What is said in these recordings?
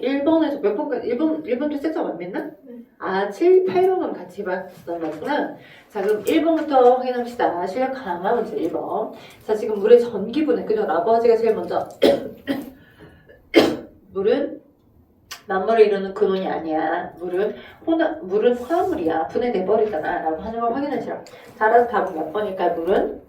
1번에서 몇 번까지? 1번도 세점 안 맺나? 아, 7, 8번은 같이 봤던 거구나. 자, 그럼 1번부터 확인합시다. 실력 강화 문제 1번. 자, 지금 물의 전기분해, 그죠? 라부아지가 제일 먼저. 물은 만물을 이루는 근원이 아니야. 물은 화합물이야. 분해돼버리잖아. 라고 하는 걸 확인하시라. 따라서 답은 몇 번일까요? 물은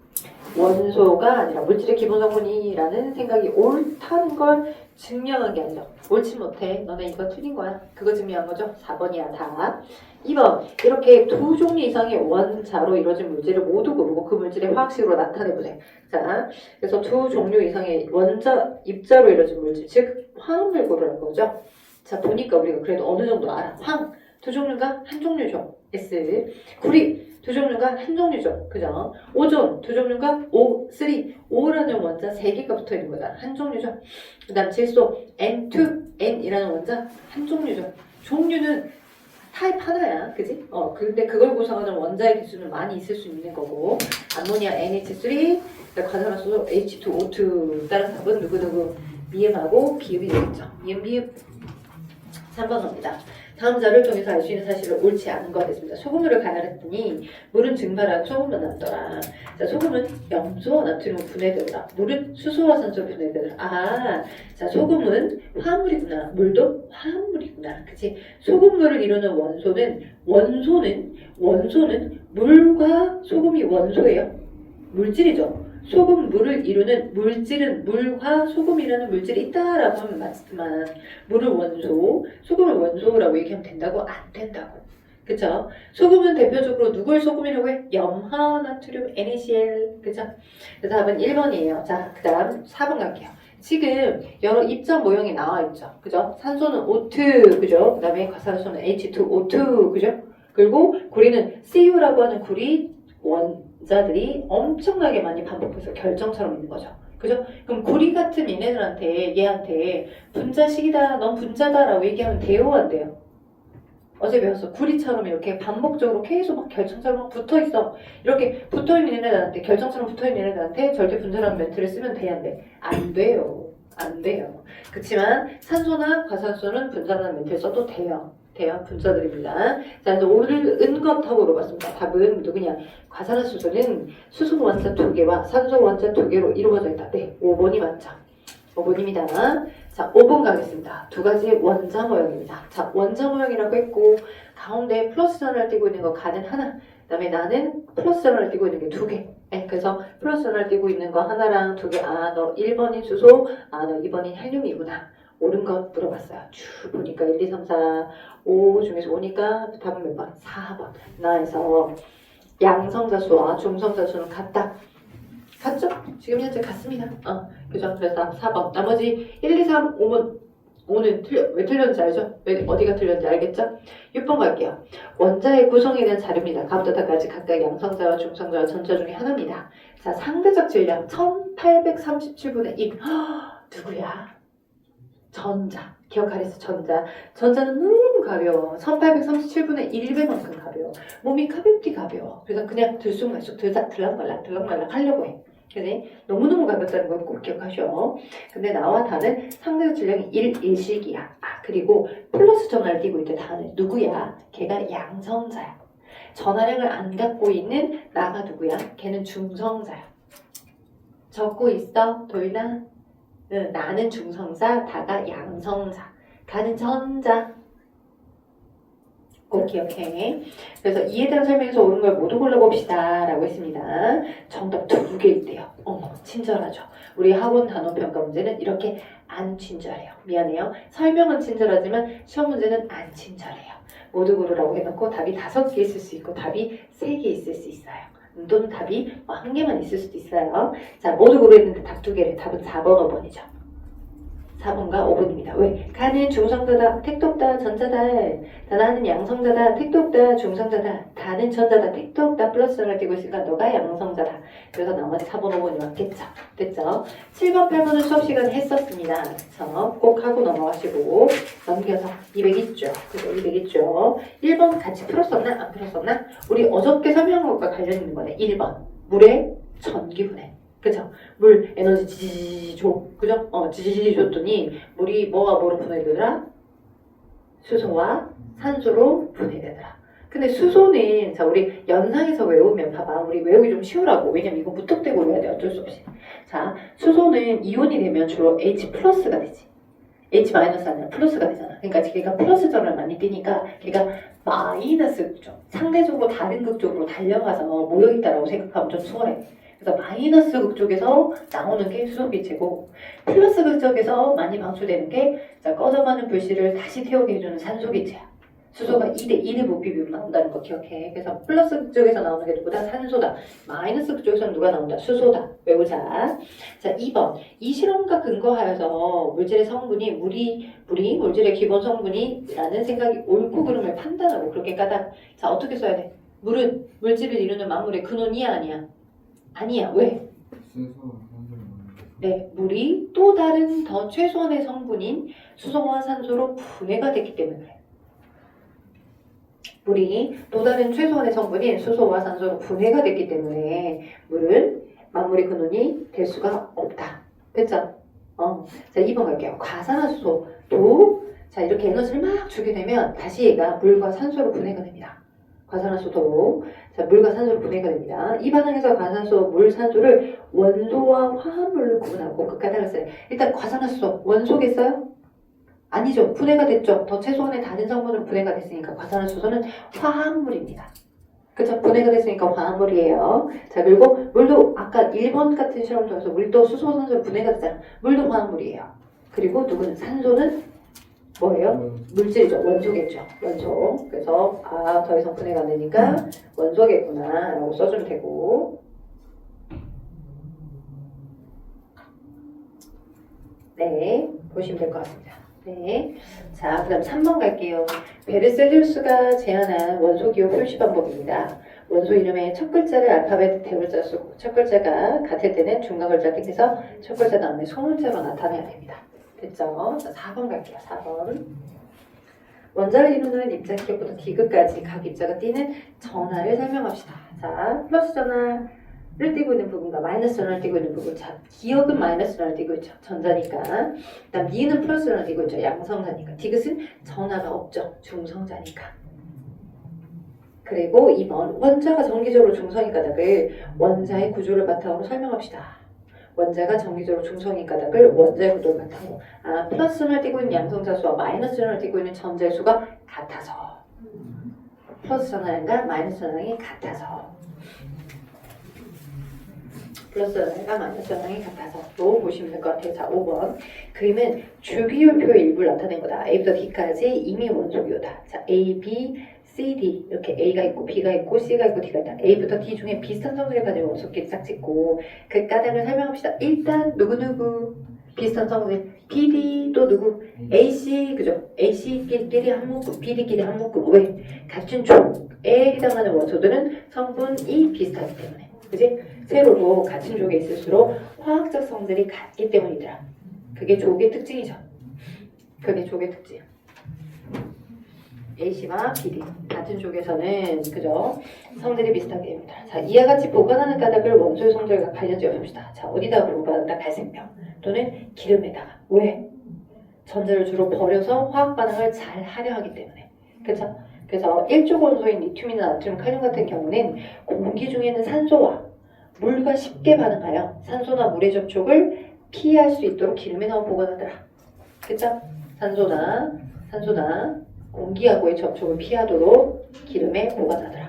원소가 아니라 물질의 기본 성분이라는 생각이 옳다는 걸 증명한 게 아니죠. 옳지 못해. 너네 이거 틀린 거야. 그거 증명한 거죠. 4번이야 다. 2번. 이렇게 두 종류 이상의 원자로 이루어진 물질을 모두 고르고 그 물질의 화학식으로 나타내보세요. 자, 그래서 두 종류 이상의 원자, 입자로 이루어진 물질, 즉 화합물 고르는 거죠. 자, 보니까 우리가 그래도 어느 정도 알아. 황, 두 종류가 한 종류죠. S. 구리, 두 종류가 한 종류죠. 그죠? 오존, 두 종류가 O3, O라는 원자 3개가 붙어 있는 거다. 한 종류죠. 그 다음 질소, N2, N이라는 원자 한 종류죠. 종류는 타입 하나야. 그지? 근데 그걸 구성하는 원자의 개수는 많이 있을 수 있는 거고. 암모니아 NH3, 과산화수소 H2O2. 따라서 답은 누구누구 미음하고 비읍이 되겠죠. 미음, 비읍. 3번 갑니다. 다음 자료를 통해서 알 수 있는 사실을 옳지 않은 거 됐습니다. 소금물을 가열했더니 물은 증발하고 소금만 남더라. 자, 소금은 염소와 나트륨 분해되더라. 물은 수소와 산소 분해되더라. 아, 자, 소금은 화합물이구나. 물도 화합물이구나. 그치? 소금물을 이루는 원소는 물과 소금이 원소예요. 물질이죠. 소금, 물을 이루는 물질은 물과 소금이라는 물질이 있다라고 하면 맞지만 물을 원소, 소금을 원소라고 얘기하면 된다고? 안 된다고. 그쵸? 소금은 대표적으로 누굴 소금이라고 해? 염화나트륨 NaCl. 그쵸? 그래서 답은 1번이에요. 자, 그 다음 4번 갈게요. 지금 여러 입자 모형이 나와 있죠. 그죠? 산소는 O2, 그죠? 그 다음에 과산화수소는 H2O2, 그죠? 그리고 구리는 Cu라고 하는 구리 원자들이 엄청나게 많이 반복해서 결정처럼 있는 거죠. 그죠? 그럼 구리 같은 얘한테 분자식이다, 넌 분자다 라고 얘기하면 돼요, 안 돼요? 어제 배웠어. 구리처럼 이렇게 반복적으로 계속 막 결정처럼 막 붙어있어. 이렇게 붙어있는 애들한테, 결정처럼 붙어있는 애들한테 절대 분자라는 멘트를 쓰면 돼, 안 돼? 안 돼요. 안 돼요. 그렇지만 산소나 과산소는 분자라는 멘트를 써도 돼요. 분자들입니다. 자, 그래서 옳은 것하고 물어봤습니다. 답은 누구냐? 과산화수소는 수소 원자 2개와 산소 원자 2개로 이루어져 있다. 네, 5번이 맞죠. 5번입니다. 자, 5번 가겠습니다. 두 가지 원자 모형입니다. 자, 원자 모형이라고 했고 가운데 플러스 전화를 띄고 있는 거 가는 하나, 그 다음에 나는 플러스 전화를 띄고 있는 게 2개. 네, 그래서 플러스 전화를 띄고 있는 거 하나랑 2개. 아, 너 1번인 수소, 아, 너 2번인 헬륨이구나. 옳은 것 물어봤어요. 쭉 보니까 1, 2, 3, 4, 5 중에서 오니까 답은 몇 번? 4번. 나에서 양성자수와 중성자수는 같다. 같죠? 지금 현재 같습니다. 그죠? 그래서 4번. 나머지 1, 2, 3, 5번. 5는 왜 틀렸는지 알죠? 왜 어디가 틀렸는지 알겠죠? 6번 갈게요. 원자의 구성에 대한 자료입니다. 가부터 다까지 각각 양성자와 중성자와 전자 중에 하나입니다. 자, 상대적 질량 1837분의 1. 누구야? 전자. 기억하랬어, 전자. 전자는 너무 가벼워. 1837분의 1배만큼 가벼워. 몸이 가볍디 가벼워. 그래서 그냥 들쑥날쑥 들락말락 하려고 해. 그지? 너무너무 가볍다는 걸 꼭 기억하셔. 근데 나와 다는 상대적 질량이 1일식이야. 아, 그리고 플러스 전하를 띄고 있대. 다는 누구야? 걔가 양성자야. 전하량을 안 갖고 있는 나가 누구야? 걔는 중성자야. 적고 있어? 도윤아? 나는 중성자, 다가 양성자. 가는 전자. 꼭 기억해. 그래서 이에 대한 설명에서 옳은 걸 모두 골라봅시다 라고 했습니다. 정답 2개 있대요. 친절하죠. 우리 학원 단원평가 문제는 이렇게 안 친절해요. 미안해요. 설명은 친절하지만 시험 문제는 안 친절해요. 모두 고르라고 해놓고 답이 5개 있을 수 있고 답이 3개 있을 수 있어요. 또는 답이 1개만 있을 수도 있어요. 자, 모두 고르는데 답 2개래. 답은 4번, 5번이죠. 4번과 5번입니다. 왜? 가는 중성자다, 택도 없다, 전자다. 나는 양성자다, 택도 없다, 중성자다. 다는 전자다, 택도 없다, 플러스를 띄고 있으니까 너가 양성자다. 그래서 나머지 4번, 5번이 맞겠죠. 됐죠? 7번, 8번은 수업 시간에 했었습니다. 그래서 꼭 하고 넘어가시고 넘겨서 200 있죠. 그래서 200 있죠. 1번 같이 풀었었나? 안 풀었었나? 우리 어저께 설명한 것과 관련 있는 거네. 1번, 물의 전기분해. 그죠? 물 에너지 지지지 줘. 그죠? 지지지 줬더니 물이 뭐가 뭐로 분해되더라? 수소와 산소로 분해되더라. 근데 수소는 자 우리 연상에서 외우면 봐봐 우리 외우기 좀 쉬우라고 왜냐면 이거 무턱대고 외워야 돼 어쩔 수 없이. 자 수소는 이온이 되면 주로 H 플러스가 되지. H 마이너스 아니라 플러스가 되잖아. 그러니까 걔가 플러스 전을 많이 띠니까 걔가 마이너스 극쪽 상대적으로 다른 극쪽으로 달려가서 모여있다라고 생각하면 좀 수월해. 그래서 마이너스 극쪽에서 나오는 게 수소기체고 플러스 극쪽에서 많이 방출되는 게 자, 꺼져가는 불씨를 다시 태우게 해주는 산소기체야. 수소가 2대 1의 부비율로 나온다는 거 기억해. 그래서 플러스 극쪽에서 나오는 게 누구다? 산소다. 마이너스 극쪽에서는 누가 나온다? 수소다. 외우자. 자, 2번. 이 실험과 근거하여서 물질의 성분이 물이 물질의 기본 성분이라는 생각이 옳고 그름을 판단하고 그렇게 까다. 자, 어떻게 써야 돼? 물은 물질을 이루는 만물의 근원이야 아니야? 아니야. 왜? 네, 물이 또 다른 더 최소한의 성분인 수소와 산소로 분해가 됐기 때문에 그래. 물이 또 다른 최소한의 성분인 수소와 산소로 분해가 됐기 때문에 물은 만물의 근원이 될 수가 없다. 됐죠? 자, 2번 갈게요. 과산화수소도 자 이렇게 에너지를 막 주게 되면 다시 얘가 물과 산소로 분해가 됩니다. 과산화수소도 자 물과 산소로 분해가 됩니다. 이 반응에서 과산화수소, 물, 산소를 원소와 화합물로 구분하고 그 까닭을 써요. 일단 과산화수소 원소겠어요? 아니죠. 분해가 됐죠. 더 최소한의 다른 성분으로 분해가 됐으니까 과산화수소는 화합물입니다. 그쵸? 분해가 됐으니까 화합물이에요. 자 그리고 물도 아까 1번 같은 실험 통해서 물도 수소, 산소로 분해가 됐잖아. 물도 화합물이에요. 그리고 누구는 산소는 뭐예요? 물질이죠. 원소겠죠. 원소. 그래서 더 이상 분해가 안 되니까 원소겠구나 라고 써주면 되고 네 보시면 될 것 같습니다. 네. 자, 그 다음 3번 갈게요. 베르셀리우스가 제안한 원소 기호 표시 방법입니다. 원소 이름의 첫 글자를 알파벳 대문자 쓰고 첫 글자가 같을 때는 중간 글자 땡겨서 첫 글자 다음에 소문자로 나타내야 됩니다. 됐죠? 자, 4번 갈게요. 4번. 원자를 이루는 입자 기억부터 디귿까지 각 입자가 띠는 전하를 설명합시다. 자, 플러스 전하를 띄고 있는 부분과 마이너스 전하를 띄고 있는 부분. 자, 기억은 마이너스 전하를 띄고 있죠. 전자니까. 그 다음 니은 플러스 전하를 띄고 있죠. 양성자니까. 디귿은 전하가 없죠. 중성자니까. 그리고 2번. 원자가 정기적으로 중성인 까닭을 원자의 구조를 바탕으로 설명합시다. 원자가 정기적으로 중성인 까닭을 원자의 구조를 바탕으로 플러스 전하를 띄고 있는 양성자 수와 마이너스 전하를 띄고 있는 전자의 수가 같아서 플러스 전하량과 마이너스 전하량이 같아서 플러스 전하량과 마이너스 전하량이 같아서 로 보시면 될 것 같아요. 자 5번 그림은 주기율표의 일부를 나타낸 거다. A부터 D까지 이미 원소기호다. 자 A, B, C, D 이렇게 A가 있고 B가 있고 C가 있고 D가 있다. A부터 D 중에 비슷한 성질을 가진 원소끼리 딱 찍고 그 까닭을 설명합시다. 일단 누구누구 비슷한 성질 B, D 또 누구 A, C 그죠? A, C끼리 한 묶음 B, D끼리 한 묶음 왜? 같은 족에 해당하는 원소들은 성분이 비슷하기 때문에 그지? 세로로 같은 족에 있을수록 화학적 성질이 같기 때문이더라. 그게 족의 특징이죠. 그게 족의 특징. A씨와 BD 같은 쪽에서는 그죠? 성질이 비슷하게 됩니다. 자 이와 같이 보관하는 까닭을 원소의 성질과 관련지어 봅시다. 자 어디다 보관한다? 갈색병 또는 기름에다가 왜? 전자를 주로 버려서 화학 반응을 잘 하려 하기 때문에 그렇죠? 그래서 일족 원소인 리튬이나 나트륨, 칼륨 같은 경우는 공기 중에 있는 산소와 물과 쉽게 반응하여 산소나 물의 접촉을 피할 수 있도록 기름에 넣어 보관하더라. 그렇죠? 산소나 공기하고의 접촉을 피하도록 기름에 보관하더라.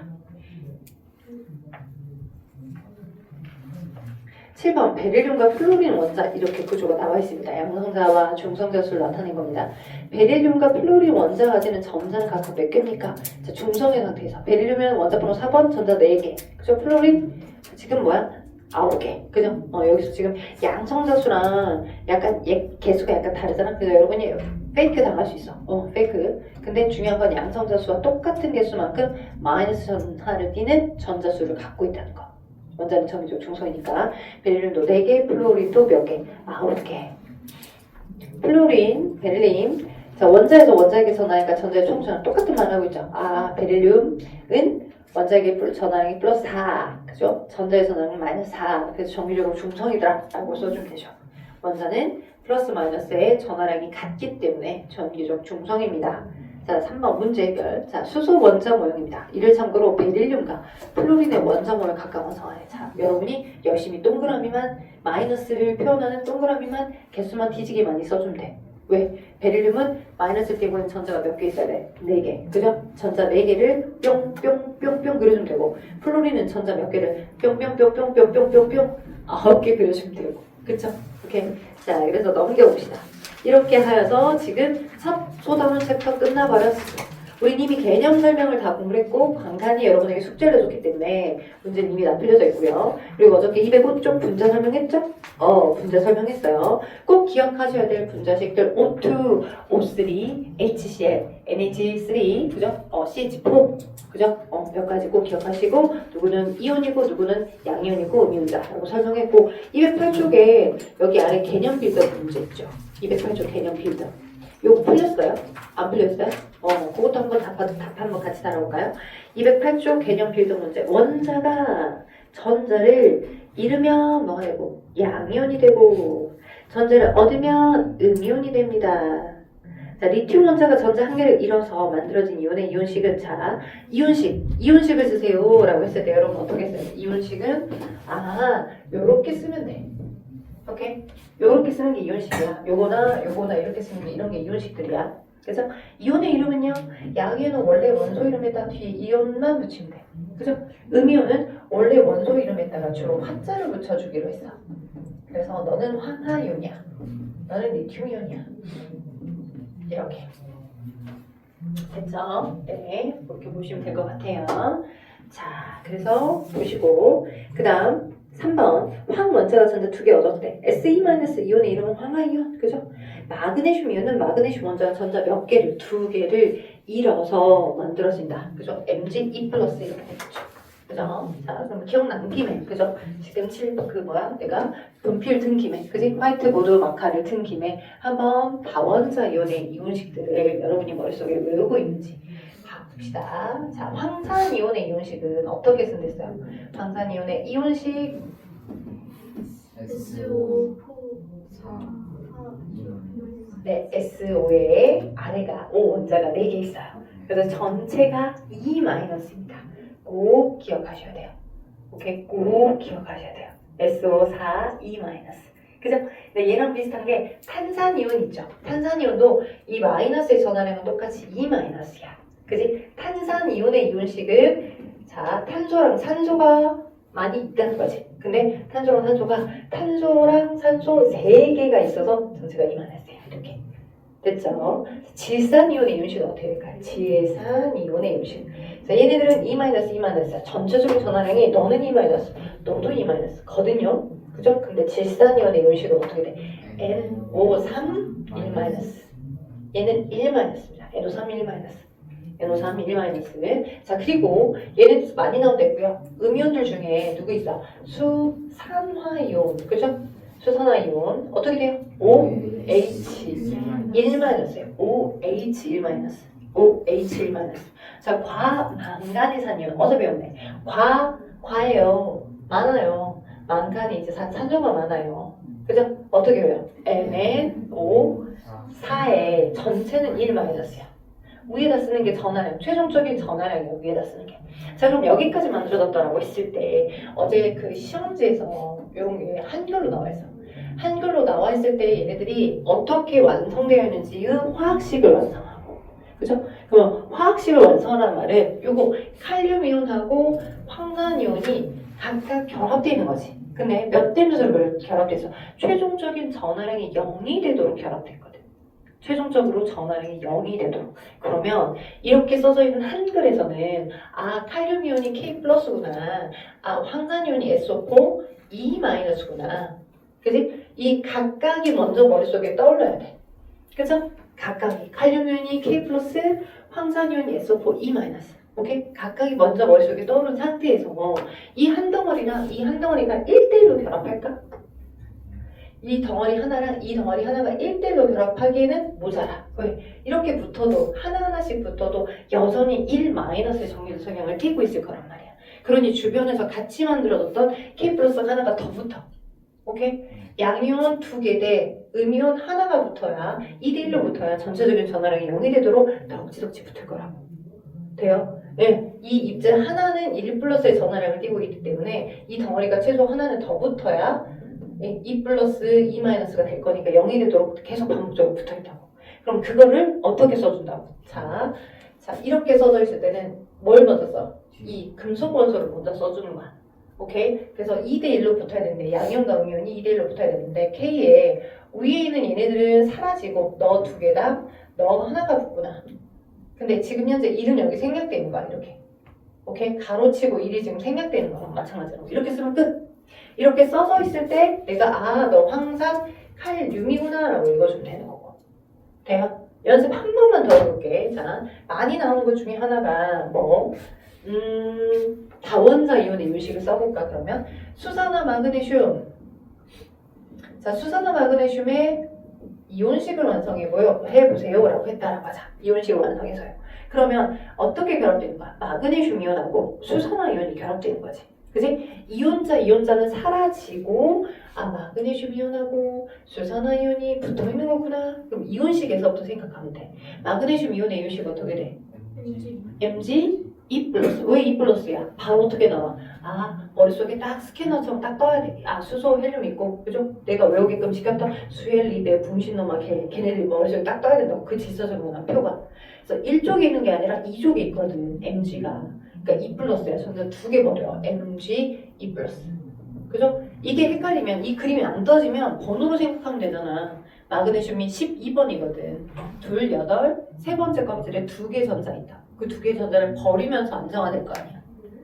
7번 베릴륨과 플루린 원자 이렇게 구조가 나와 있습니다. 양성자와 중성자 수를 나타낸 겁니다. 베릴륨과 플루린 원자가 가지는 전자는 각각 몇 개입니까? 자, 중성의 상태에서 베릴륨은 원자번호 4번 전자 4개 그죠? 플루린 지금 뭐야? 9개 그죠? 여기서 지금 양성자 수랑 약간 개수가 약간 다르잖아. 그래서 여러분이 페이크 당할 수 있어. 페이크. 근데 중요한 건 양성자 수와 똑같은 개수만큼 마이너스 전하를 띠는 전자 수를 갖고 있다는 거. 원자는 정기적 중성이니까 베릴륨도 4개, 플루린도 몇 개? 9개. 플루린, 베릴륨. 자, 원자에서 원자에게 전하니까 전자의 총수는 똑같은 말을 하고 있죠. 베릴륨은 원자에게 전하량이 플러스 4. 그죠? 전자의 전하량이 마이너스 4. 그래서 정기적으로 중성이더라. 라고 써주면 되죠. 원자는 플러스 마이너스의 전하량이 같기 때문에 전기적 중성입니다. 자, 3번 문제 해결. 자, 수소 원자 모형입니다. 이를 참고로 베릴륨과 플루린의 원자 모형 각각 완성하네. 자, 여러분이 열심히 동그라미만 마이너스를 표현하는 동그라미만 개수만 뒤지게 많이 써주면 돼. 왜? 베릴륨은 마이너스 띄고 있는 전자가 몇 개 있어야 돼? 4개. 그죠? 전자 4개를 뿅뿅뿅뿅 그려주면 되고 플루린은 전자 몇 개를 뿅뿅뿅뿅뿅뿅뿅뿅 9개 그려주면 되고. 그쵸? 오케이. 자, 그래서 넘겨봅시다. 이렇게 하여서 지금 첫 소담은 챕터 끝나버렸어. 우리 이미 개념 설명을 다 공부를 했고 강단이 여러분에게 숙제를 해줬기 때문에 문제는 이미 다 풀려져 있고요. 그리고 어저께 205쪽 분자 설명했죠? 분자 설명했어요. 꼭 기억하셔야 될 분자식들 O2, O3, HCl, NH3, 그죠? CH4, 그죠? 몇 가지 꼭 기억하시고 누구는 이온이고 누구는 양이온이고 음이온이다라고 설명했고 208쪽에 여기 아래 개념 빌드업 문제 있죠? 208쪽 개념 빌드업. 요거 풀렸어요? 안 풀렸어요? 그것도 한번 답 한번 같이 다뤄볼까요? 208쪽 개념 빌드 문제. 원자가 전자를 잃으면 뭐가 되고 양이온이 되고 전자를 얻으면 음이온이 됩니다. 자, 리튬 원자가 전자 한 개를 잃어서 만들어진 이온의 이온식은 자, 이온식을 쓰세요 라고 했을 때 여러분 어떻게 써요? 이온식은 요렇게 쓰면 돼. 오케이? 요렇게 쓰는 게 이온식이야. 요거나 이렇게 쓰는 게 이런 게 이온식들이야. 그래서 이온의 이름은요. 양이온은 원래 원소 이름에다 뒤에 이온만 붙이면 돼. 그죠? 음이온은 원래 원소 이름에다가 주로 화자를 붙여주기로 했어. 그래서 너는 황화이온이야. 너는 리튬이온이야. 이렇게. 됐죠? 네. 이렇게 보시면 될 것 같아요. 자, 그래서 보시고 그 다음 3번 황원자가 전자 2개 얻었대. Se-이온의 이름은 황화이온. 그죠? 마그네슘 이온은 마그네슘 원자가 전자 몇 개를? 2개를 잃어서 만들어진다. 그죠? Mg2 플러스 이렇게 되겠죠. 그죠? 자, 그럼 기억난 김에, 그죠? 지금 내가 분필 튼 김에, 그지? 화이트보드 마카를 튼 김에 한번 다원자 이온의 이온식들을 여러분이 머릿속에 외우고 있는지 봅시다. 자, 황산이온의 이온식은 어떻게 쓴댔어요? 황산이온의 이온식 네, SO에 아래가 O 원자가 4개 있어요. 그래서 전체가 E-입니다. 꼭 기억하셔야 돼요. 오케이? 꼭 기억하셔야 돼요. SO4 E-. 그죠? 근데 얘랑 비슷한 게 탄산이온 있죠? 탄산이온도 이 마이너스의 전하량은 똑같이 E-야. 그지? 탄산이온의 이온식은 자, 탄소랑 산소가 많이 있다는 거지. 근데 탄소랑 산소 3개가 있어서 전체가 이만했어요. 이렇게. 됐죠? 질산이온의 이온식은 어떻게 될까요? 질산이온의 이온식. 자, 얘네들은 E-, E-. 전체적으로 전하량이 너는 E-, 너도 E- 거든요. 그죠? 근데 질산이온의 이온식은 어떻게 돼? NO3 1-. 얘는 1-입니다. NO3 1-. NO3 1-는 자, 그리고 얘네들 많이 나온다고요. 음이온들 중에 누구 있어? 수산화이온. 그죠? 수산화이온 어떻게 돼요? OH1-이에요. OH1-. OH1-. 자, 과망가니산이온 어디서 배웠네? 과예요. 많아요. 망가니즈 산소가 많아요. 그죠? 어떻게 해요? MnO4의 전체는 1-야. 위에다 쓰는 게 전하량, 최종적인 전하량이에요. 위에다 쓰는 게. 자, 그럼 여기까지 만들어졌다라고 했을 때 어제 그 시험지에서 이런 게 한글로 나와 있어. 한글로 나와 있을 때 얘네들이 어떻게 완성되어 있는지 화학식을 완성하고, 그죠? 그럼 화학식을 완성하는 말은 요거 칼륨이온하고 황산이온이 각각 결합되어 있는 거지. 근데 몇 대 몇으로 결합돼서 최종적인 전하량이 0이 되도록 결합됐거든. 최종적으로 전하량이 0이 되도록. 그러면 이렇게 써져 있는 한글에서는 칼륨이온이 K 플러스구나. 황산이온이 SO4 E-구나. 그지? 이 각각이 먼저 머릿속에 떠올라야 돼. 그죠? 각각이. 칼륨이온이 K 플러스, 황산이온이 SO4 E-. 오케이? 각각이 먼저 머릿속에 떠오른 상태에서 이 한 덩어리랑 이 한 덩어리가 1대1로 결합할까? 이 덩어리 하나랑 이 덩어리 하나가 1대1로 결합하기에는 모자라. 왜? 이렇게 붙어도 하나하나씩 붙어도 여전히 1-의 정밀도 성향을 띠고 있을 거란 말이야. 그러니 주변에서 같이 만들어뒀던 K 플러스가 하나가 더 붙어. 오케이? 양이온 2개 대 음이온 하나가 붙어야 2대1로 붙어야 전체적인 전화량이 0이 되도록 덕지덕지 붙을 거라고. 돼요? 네, 이 입자 하나는 1 플러스의 전화량을 띄고 있기 때문에 이 덩어리가 최소 하나는 더 붙어야 2 플러스 2 마이너스가 될 거니까 0이 되도록 계속 반복적으로 붙어 있다고. 그럼 그거를 어떻게 써준다고? 자, 이렇게 써져 있을 때는 뭘 먼저 써? 이 금속 원소를 먼저 써주는 거야. 오케이? 그래서 2대1로 붙어야 되는데 양이온과 음이온이 2대1로 붙어야 되는데 K에 위에 있는 얘네들은 사라지고 너 2개당 너 하나가 붙구나. 근데 지금 현재 1은 여기 생략되는 거야. 이렇게. 오케이? 가로치고 1이 지금 생략되는 거랑 마찬가지로 이렇게 쓰면 끝. 이렇게 써져 있을 때 내가 너 항상 칼륨이구나 라고 읽어주면 되는 거고. 돼요? 연습 한 번만 더 해볼게. 자, 많이 나오는 것 중에 하나가 다원자 이온의 유식을 써볼까 그러면 수산화 마그네슘. 자, 수산화 마그네슘의 이온식을 해보세요 라고 했다라고 하자. 이온식을 완성해서요. 그러면 어떻게 결합되는 거야? 마그네슘 이온하고 수산화 이온이 결합되는 거지. 그지? 이온자는 사라지고 마그네슘 이온하고 수산화 이온이 붙어있는 거구나. 그럼 이온식에서부터 생각하면 돼. 마그네슘 이온의 이온식 어떻게 돼? Mg 2 플러스. 왜 2 플러스야? 바로 어떻게 나와? 머릿속에 딱 스캐너처럼 딱 떠야 돼. 수소 헬륨 있고, 그죠? 내가 외우게끔 시켰던 수헬리베 붕신노마 걔네들이 머릿속에 딱 떠야 된다고. 그 지서적으로는 표가. 그래서 1쪽에 있는 게 아니라 2쪽에 있거든, Mg가. 그러니까 2 플러스야. 저는 2개 버려. Mg 2 플러스. 그죠? 이게 헷갈리면, 이 그림이 안 떠지면 번호로 생각하면 되잖아. 마그네슘이 12번이거든. 2, 8, 세 번째 껍질에 2개 전자 있다. 그 2개 전자를 버리면서 안정화될 거 아니야.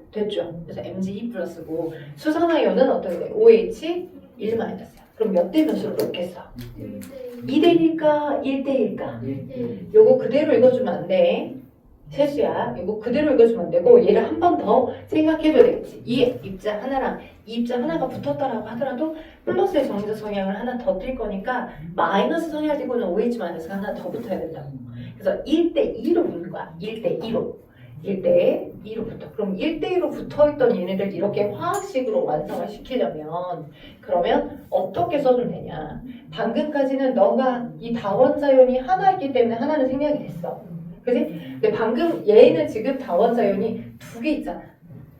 됐죠? 그래서 Mg2 플러스고 수산화이온은 어떻게 돼? OH 1 마이너스야. 그럼 몇 대 몇으로 놓겠어? 2대1일까? 1대1일까? 요거 그대로 읽어주면 안 돼. 실수야. 이거 그대로 읽어주면 안 되고 얘를 한 번 더 생각해줘야 되겠지. 이 입자 하나랑 이 입자 하나가 붙었다라고 하더라도 플러스의 정의적 성향을 하나 더 띌 거니까 마이너스 성향을 띄고는 OH 마이너스가 하나 더 붙어야 된다고. 그래서 1대2로 붙는 거야. 1대2로. 1대2로 붙어. 그럼 1대2로 붙어있던 얘네들 이렇게 화학식으로 완성을 시키려면 그러면 어떻게 써주면 되냐. 방금까지는 너가 이 다원자연이 하나 있기 때문에 하나는 생략이 됐어. 그지? 근데 방금 얘는 지금 다원자연이 2개 있잖아.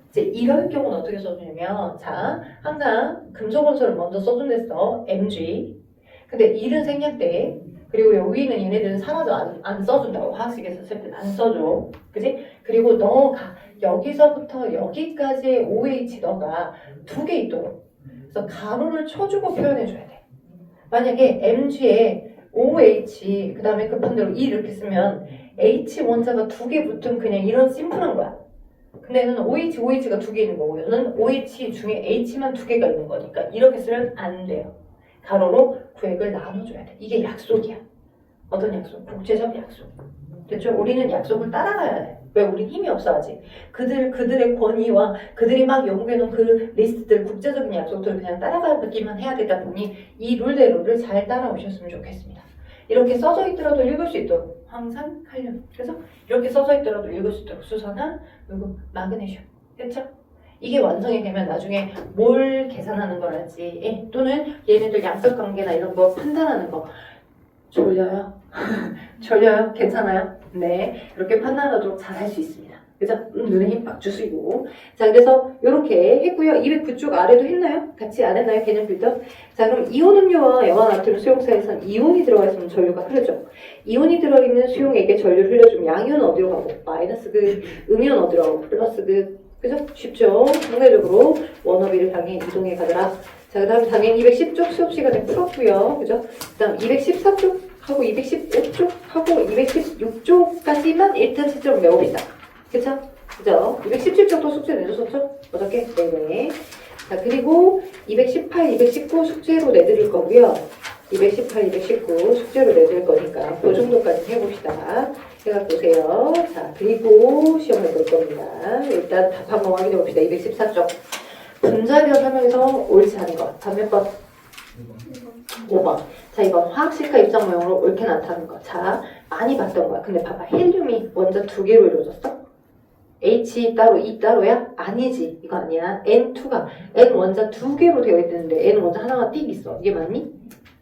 이제 이럴 경우는 어떻게 써주냐면 자, 항상 금속원소를 먼저 써준댔어. Mg. 근데 1은 생략돼. 그리고 여기는 얘네들은 사라져. 안 써준다고. 화학식에서 쓸 때는 안 써줘. 그지? 그리고 너가 여기서부터 여기까지의 OH 너가 2개 있도록. 그래서 가로를 쳐주고 표현해줘야 돼. 만약에 Mg에 OH 그 다음에 급한 대로 E 이렇게 쓰면 H 원자가 2개 붙은 그냥 이런 심플한 거야. 근데 얘는 OH가 2개 있는 거고 얘는 OH 중에 H만 2개가 있는 거니까 이렇게 쓰면 안 돼요. 가로로 구획을 나눠줘야 돼. 이게 약속이야. 어떤 약속? 국제적 약속. 됐죠? 우리는 약속을 따라가야 돼. 왜? 우리 힘이 없어 아직. 그들의 권위와 그들이 막 연구해놓은 그 리스트들, 국제적인 약속들을 그냥 따라가기만 해야 되다 보니 이 룰대로를 잘 따라오셨으면 좋겠습니다. 이렇게 써져 있더라도 읽을 수 있도록 항상 칼륨. 그래서 이렇게 써져 있더라도 읽을 수 있도록 수산화 그리고 마그네슘. 됐죠? 이게 완성이 되면 나중에 뭘 계산하는 거랄지 또는 얘네들 양적관계나 이런 거 판단하는 거 졸려요? 졸려요? 괜찮아요? 네, 이렇게 판단하도록 잘 할 수 있습니다. 그죠? 눈에 힘 빡 주시고. 자, 그래서 이렇게 했고요. 209쪽 아래도 했나요? 같이 안 했나요? 개념 필터. 자, 그럼 이온 음료와 염화나트륨 수용사에서는 이온이 들어가 있으면 전류가 흐르죠. 이온이 들어있는 수용액에 전류를 흘려주면 양이온은 어디로 가고? 마이너스 음이온 어디로 가고? 플러스 그죠? 쉽죠? 상대적으로 원어비를 향해 이동해 가더라. 자, 그 다음 당연히 210쪽 수업 시간에 풀었고요. 그죠? 그 다음 214쪽 하고 215쪽 하고 216쪽까지만 일단 시점 외웁니다. 그쵸? 그죠? 217쪽도 숙제 내주셨죠? 어저께? 네네. 자, 그리고 218, 219 숙제로 내드릴 거고요. 218, 219 숙제로 내드릴 거니까 그 정도까지 해봅시다. 생각 보세요. 자, 그리고 시험을 볼 겁니다. 일단 답 한번 확인해 봅시다. 214쪽. 분자별 설명에서 옳지 않은 것. 답 몇 번? 5번. 자, 이번 화학식화 입장 모형으로 옳게 나타나는 거. 자, 많이 봤던 거야. 근데 봐봐. 헬륨이 원자 2개로 이루어졌어? H 따로 E 따로야? 아니지. 이거 아니야. N2가 N 원자 두 개로 되어 있는데 N 원자 하나가 띡 있어. 이게 맞니?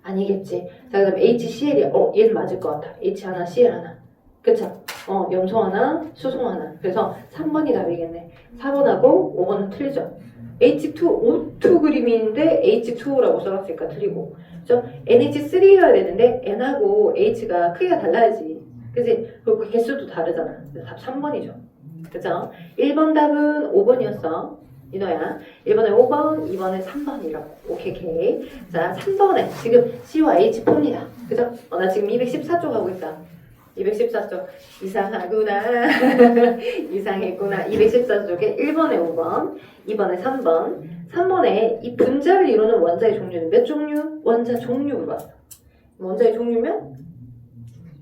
아니겠지. 자, 그다음 HCl이야. 얘는 맞을 것 같아. H 하나, Cl 하나. 그쵸? 염소 하나, 수소 하나. 그래서 3번이 답이겠네. 4번하고 5번은 틀리죠. H2, O2 그림인데 H2라고 써놨으니까 틀리고. 그죠? NH3여야 되는데 N하고 H가 크기가 달라야지. 그치? 그리고 개수도 다르잖아. 그래서 답 3번이죠. 그죠? 1번 답은 5번이었어. 이노야. 1번에 5번, 2번에 3번이라고. 오케이. 자, 3번에 지금 C와 H 풉니다. 그죠? 나 지금 214쪽 하고 있다. 214쪽. 이상하구나. 이상했구나. 214쪽에 1번에 5번, 2번에 3번. 3번에 이 분자를 이루는 원자의 종류는 몇 종류? 원자 종류 물어봤어. 원자의 종류면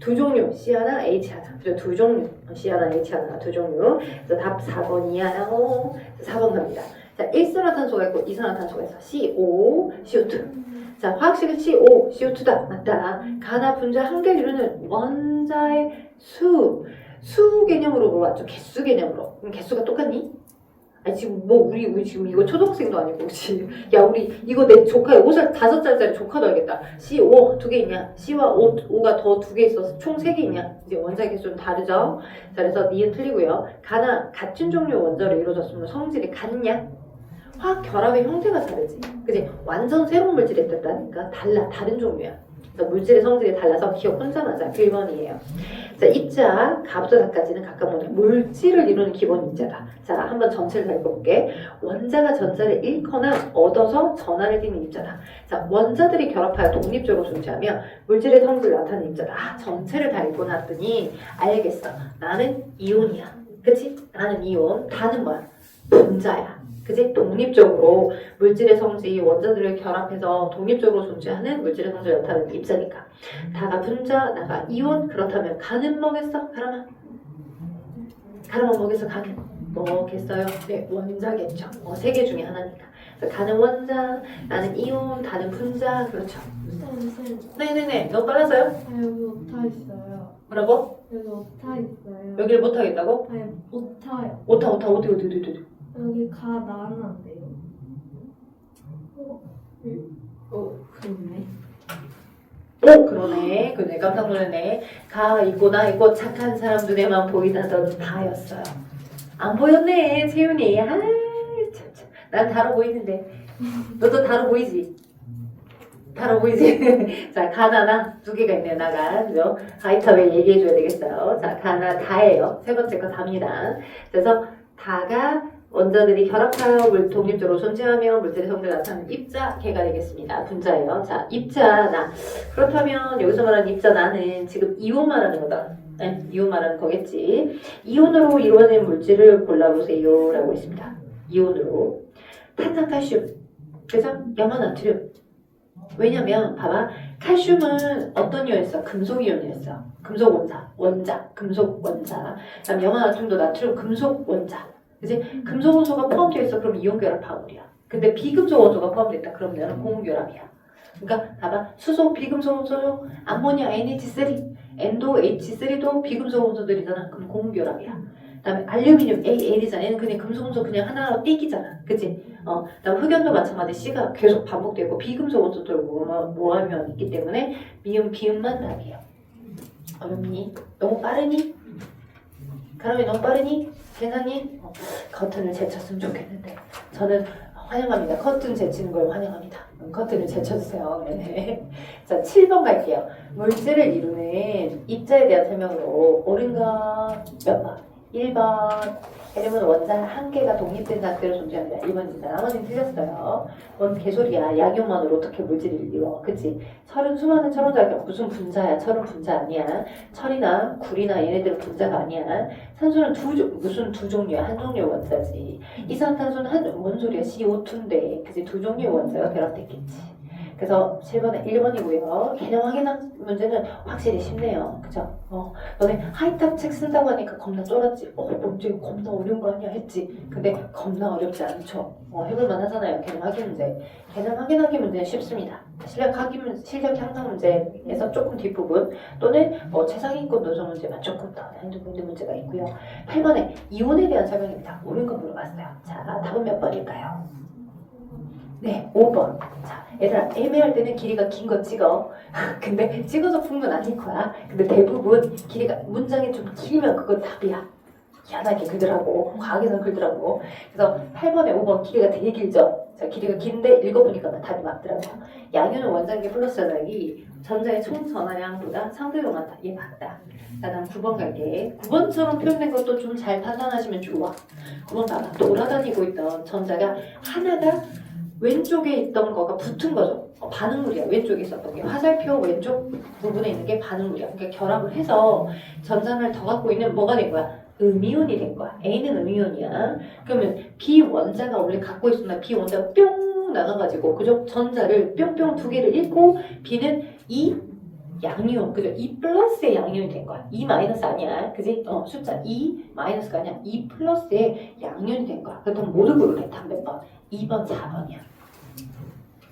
두 종류. C 하나, H 하나. 그죠? 두 종류. C 하나, H 하나. 두 종류. 그래서 답 4번이야. 4번 갑니다. 자, 일산화탄소가 있고 이산화탄소가 있어. CO, CO2. 자, 화학식은 CO, CO2다. 맞다. 가나 분자 한 개를 이루는 원자의 수 개념으로 물어봤죠. 개수 개념으로. 그럼 개수가 똑같니? 아니 지금 우리 지금 이거 초등학생도 아니고 지금 야 우리 이거 내 조카 5살짜리 조카도 알겠다. C5 두 개 있냐? C와 O가 더 두 개 있어서 총 3개 있냐? 이제 원자의 개수는 다르죠. 자, 그래서 니은 틀리고요. 가나 같은 종류의 원자로 이루어졌으면 성질이 같냐? 화학 결합의 형태가 다르지. 그지? 완전 새로운 물질이 됐다니까 다른 종류야. 그래서 물질의 성질이 달라서 기억 혼자 맞아. 1번이에요. 자, 입자 가부터 다까지는 각각 뭐냐? 물질을 이루는 기본 입자다. 자, 한번 전체를 다 읽어볼게. 원자가 전자를 잃거나 얻어서 전하를 띠는 입자다. 자, 원자들이 결합하여 독립적으로 존재하며 물질의 성질을 나타내는 입자다. 전체를 다 읽어놨더니 알겠어. 나는 이온이야. 그치? 나는 이온. 다는 뭐야? 분자야. 그지? 독립적으로 물질의 성질, 원자들을 결합해서 독립적으로 존재하는 물질의 성질을 나타내는 입자니까. 다가 분자, 나가 이온. 그렇다면 가는 뭐겠어? 가라마 뭐겠어? 가는 뭐겠어요? 네, 원자겠죠. 3개 중에 하나니까. 그래서 가는 원자, 나는 이온, 다는 분자. 그렇죠. 선생님, 네네네. 너무 빨라서요? 여기 오타 있어요. 뭐라고? 여기 오타 있어요. 여기를 못하겠다고? 아니, 오타요. 오타 어디. 여기 가 나는 안 돼요. 그러네. 그네. 깜짝 놀랐네. 가 있고 나 있고 착한 사람 눈에만 보이다던 다였어요. 안 보였네, 채윤이. 참. 난 다로 보이는데. 너도 다로 보이지? 다로 보이지? 자, 가나나 두 개가 있네요, 나가. 그죠? 가이탑에 얘기해줘야 되겠어요. 자, 가나 다예요. 세 번째 거 답니다. 그래서 다가 원자들이 결합하여 독립적으로 존재하며 물질의 성질을 나타내는 입자, 개가 되겠습니다. 분자예요. 자, 입자, 나. 그렇다면 여기서 말하는 입자, 나는 지금 이온 말하는 거다. 네, 이온 말하는 거겠지. 이온으로 이루어진 물질을 골라보세요. 라고 있습니다. 이온으로. 탄산칼슘. 그래서 염화나트륨. 왜냐면, 봐봐. 칼슘은 어떤 이온이었어? 금속 이온이었어. 금속 원자. 금속 원자. 그 다음 염화나트륨도 나트륨 금속 원자. 그치? 금속 원소가 포함되어 있어. 그럼 이온 결합 방울이야. 근데 비금속 원소가 포함되어 있다. 그럼 얘는 공유 결합이야. 그러니까 봐봐. 수소 비금속 원소죠. 암모니아 NH3, N도 H3도 비금속 원소들이잖아. 그럼 공유 결합이야. 그다음에 알루미늄 AL이잖아. 얘는 그냥 금속 원소 그냥 하나로 띡이잖아. 그치? 그다음 흑연도 마찬가지. C가 계속 반복되고 비금속 원소들 모하면 있기 때문에 미음 비음만 답이에요. 어렵니? 너무 빠르니? 가람이 너무 빠르니? 괜찮니? 커튼을 제쳤으면 좋겠는데 저는 환영합니다. 커튼 제치는 걸 환영합니다. 커튼을 제쳐주세요. 네. 자, 7번 갈게요. 물질을 이루는 입자에 대한 설명으로 옳은가 몇 번? 1번. 왜냐면 원자 한 개가 독립된 상태로 존재합니다. 1번입니다. 나머지는 틀렸어요. 뭔 개소리야. 약이온만으로 어떻게 물질을 이루어. 그치? 철은 수많은 철원자가 무슨 분자야. 철은 분자 아니야. 철이나 구리나 얘네들은 분자가 아니야. 산소는 무슨 두 종류야. 한 종류의 원자지. 이산화탄소는 뭔 소리야. CO2인데. 그치? 두 종류의 원자가 결합됐겠지. 그래서 7번에 1번이고요. 개념 확인한 문제는 확실히 쉽네요. 그죠? 너네 하이탑 책 쓴다고 하니까 겁나 쫄았지? 문제 겁나 어려운 거 아니야? 했지? 근데 겁나 어렵지 않죠? 해볼만 하잖아요. 개념 확인 문제. 개념 확인하기 문제는 쉽습니다. 실력 향상 문제에서 조금 뒷부분 또는 최상위권 노조 문제만 조금 더 난이도 있는 문제가 있고요. 8번에 이온에 대한 설명입니다. 옳은 거 물어봤어요. 자, 답은 몇 번일까요? 네, 5번. 자, 얘들아, 애매할 때는 길이가 긴 거 찍어. 근데 찍어서 풀면 아닐 거야. 근데 대부분 길이가 문장이 좀 길면 그건 답이야. 희한하게 글더라고. 과학에서 글더라고. 그래서 8번에 5번 길이가 되게 길죠? 자, 길이가 긴데 읽어보니까 답이 맞더라고요. 양유는 원자기 플러스 전압이 전자의 총 전하량보다 상대로 많다. 얘 맞다. 자, 다음 9번 갈게. 9번처럼 표현된 것도 좀 잘 판단하시면 좋아. 9번 봐봐. 돌아다니고 있던 전자가 하나가 왼쪽에 있던 거가 붙은 거죠. 반응물이야. 왼쪽에 있었던 게 화살표 왼쪽 부분에 있는 게 반응물이야. 그러니까 결합을 해서 전자를 더 갖고 있는 뭐가 된 거야? 음이온이 된 거야. A는 음이온이야. 그러면 B 원자가 원래 갖고 있었나? B 원자가 뿅 나가가지고 그죠? 전자를 뿅뿅 두 개를 잃고 B는 이 양이온, 그죠? 2 플러스의 양이온이 된 거야. 2 마이너스 아니야. 그지? 숫자 2 마이너스가 아니야. 2 플러스의 양이온이 된 거야. 그렇다면 모두 고르래. 답 몇 번? 2번, 4번이야.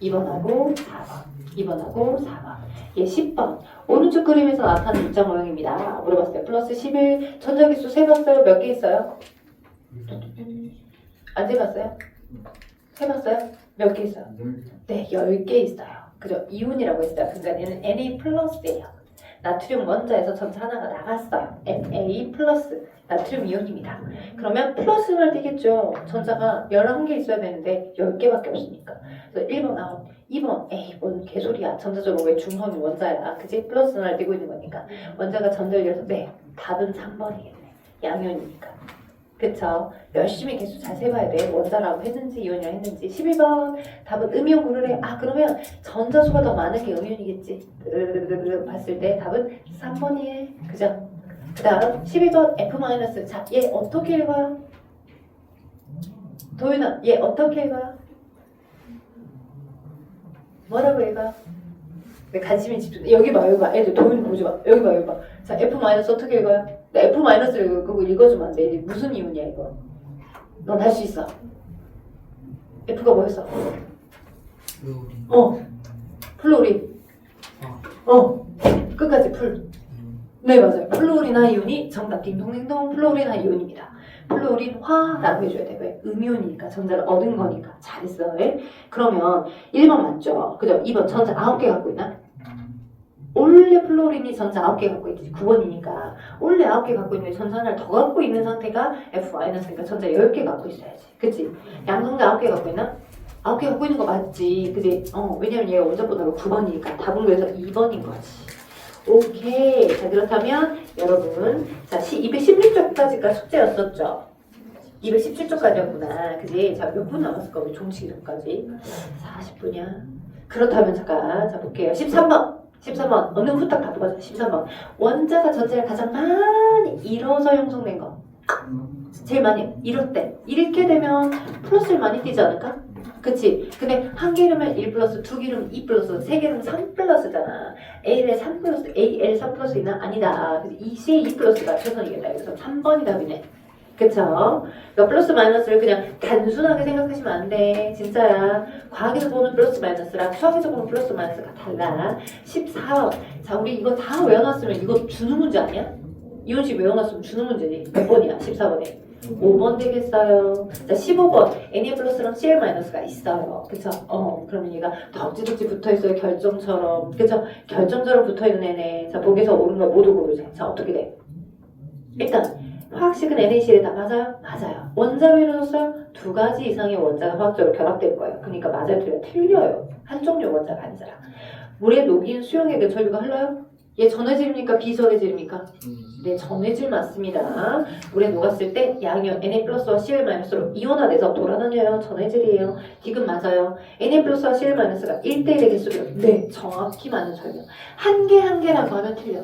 2번하고 4번. 2번하고 4번. 예, 10번. 오른쪽 그림에서 나타나는 입자 모형입니다. 물어봤어요. 플러스 11. 전자기수 세봤어요? 몇 개 있어요? 안 세봤어요? 세봤어요? 몇 개 있어요? 네, 10개 있어요. 그죠? 이온이라고 했어요. 그러니까 얘는 Na 플러스예요. 나트륨 원자에서 전자 하나가 나갔어요. Na 플러스 나트륨 이온입니다. 그러면 플러스를 되겠죠. 전자가 11개 있어야 되는데 10개밖에 없으니까. 그래서 1번 아웃, 2번 에이 뭔 개소리야. 전자적으로 왜 중성이 원자야. 그지? 플러스를 띄고 있는 거니까. 원자가 전자를 잃어서 네, 답은 3번이겠네. 양이온이니까. 그쵸? 열심히 개수 잘 세봐야 돼. 원자라고 했는지 이온이라고 했는지. 11번 답은 음이온 고르래. 아 그러면 전자수가 더 많은 게 음이온이겠지. 봤을 때 답은 3번이에요. 그죠? 그 다음 12번 F-. 자, 얘 어떻게 읽어요? 도윤아, 얘 어떻게 읽어요? 뭐라고 읽어요? 내 관심이 집중. 여기 봐, 여기 봐. 애들 도윤 보지 마. 여기 봐, 여기 봐. 자, F- 어떻게 읽어요? 나 F-를 그거 읽어주면 안 돼. 이게 무슨 이유냐 이거. 넌 할 수 있어. F가 뭐였어? 플로린. 끝까지 풀. 네, 맞아요. 플로린화 이온이 정답. 딩동댕동 플로린화 이온입니다. 플로린화라고 해줘야 돼. 왜? 음이온이니까 전자를 얻은 거니까. 잘했어. 네? 그러면 1번 맞죠? 그죠? 2번 전자 9개 갖고 있나? 원래 플로린이 전자 9개 갖고 있지. 9번이니까 원래 9개 갖고 있는데 전자 하나를 더 갖고 있는 상태가 F-니까 전자 10개 갖고 있어야지. 그치? 양성자 9개 갖고 있나? 9개 갖고 있는 거 맞지. 그치? 왜냐면 얘가 원자번호가 9번이니까 답은 그래서 2번인 거지. 오케이. 자, 그렇다면 여러분 자 216쪽까지가 숙제였었죠. 217쪽까지였구나. 그지? 자, 몇 분 남았을까? 우리 종치기 전까지 40분이야. 그렇다면 잠깐 자 볼게요. 13번 어느 후딱 다 뽑아줘. 13번 원자가 전자를 가장 많이 잃어서 형성된 거 제일 많이 잃을 때 이렇게 되면 플러스를 많이 띄지 않을까? 그치? 근데 한 개 이름은 1 플러스, 두 개 이름은 2 플러스, 세 개 이름은 3 플러스잖아. A를 3 플러스, AL 3 플러스 있나? 아니다. 그래서 C에 2 플러스가 최선이겠다. 그래서 3번이 답이네. 그쵸? 그러니까 플러스 마이너스를 그냥 단순하게 생각하시면 안 돼. 진짜야. 과학에서 보는 플러스 마이너스랑 수학에서 보는 플러스 마이너스가 달라. 14번. 자, 우리 이거 다 외워놨으면 이거 주는 문제 아니야? 이혼식 외워놨으면 주는 문제지. 몇 번이야? 14번에. 5번 되겠어요. 자, 15번. Na 플러스랑 Cl 마이너스가 있어요. 그쵸? 그러면 얘가 덕지덕지 붙어있어요. 결정처럼. 그쵸? 결정처럼 붙어있는 애네. 자, 보기에서 옳은 거 모두 고르자. 자, 어떻게 돼? 일단 화학식은 NaCl이 다 맞아요? 맞아요. 원자로 이루어졌어요? 2가지 이상의 원자가 화학적으로 결합될 거예요. 그러니까 맞아요, 틀려요? 틀려요. 한 종류 원자가 아니잖아. 물에 녹인 수용액의 전류가 흘러요? 얘 전해질입니까? 비전해질입니까? 네, 전해질 맞습니다. 물에 녹았을 때 양이온 Na 플러스와 Cl 마이너스로 이온화돼서 돌아다녀요. 전해질이에요. 디귿 맞아요. Na 플러스와 Cl 마이너스가 1대1의 개수로 네, 정확히 맞는 설명. 한 개 한 개라고 하면 틀려.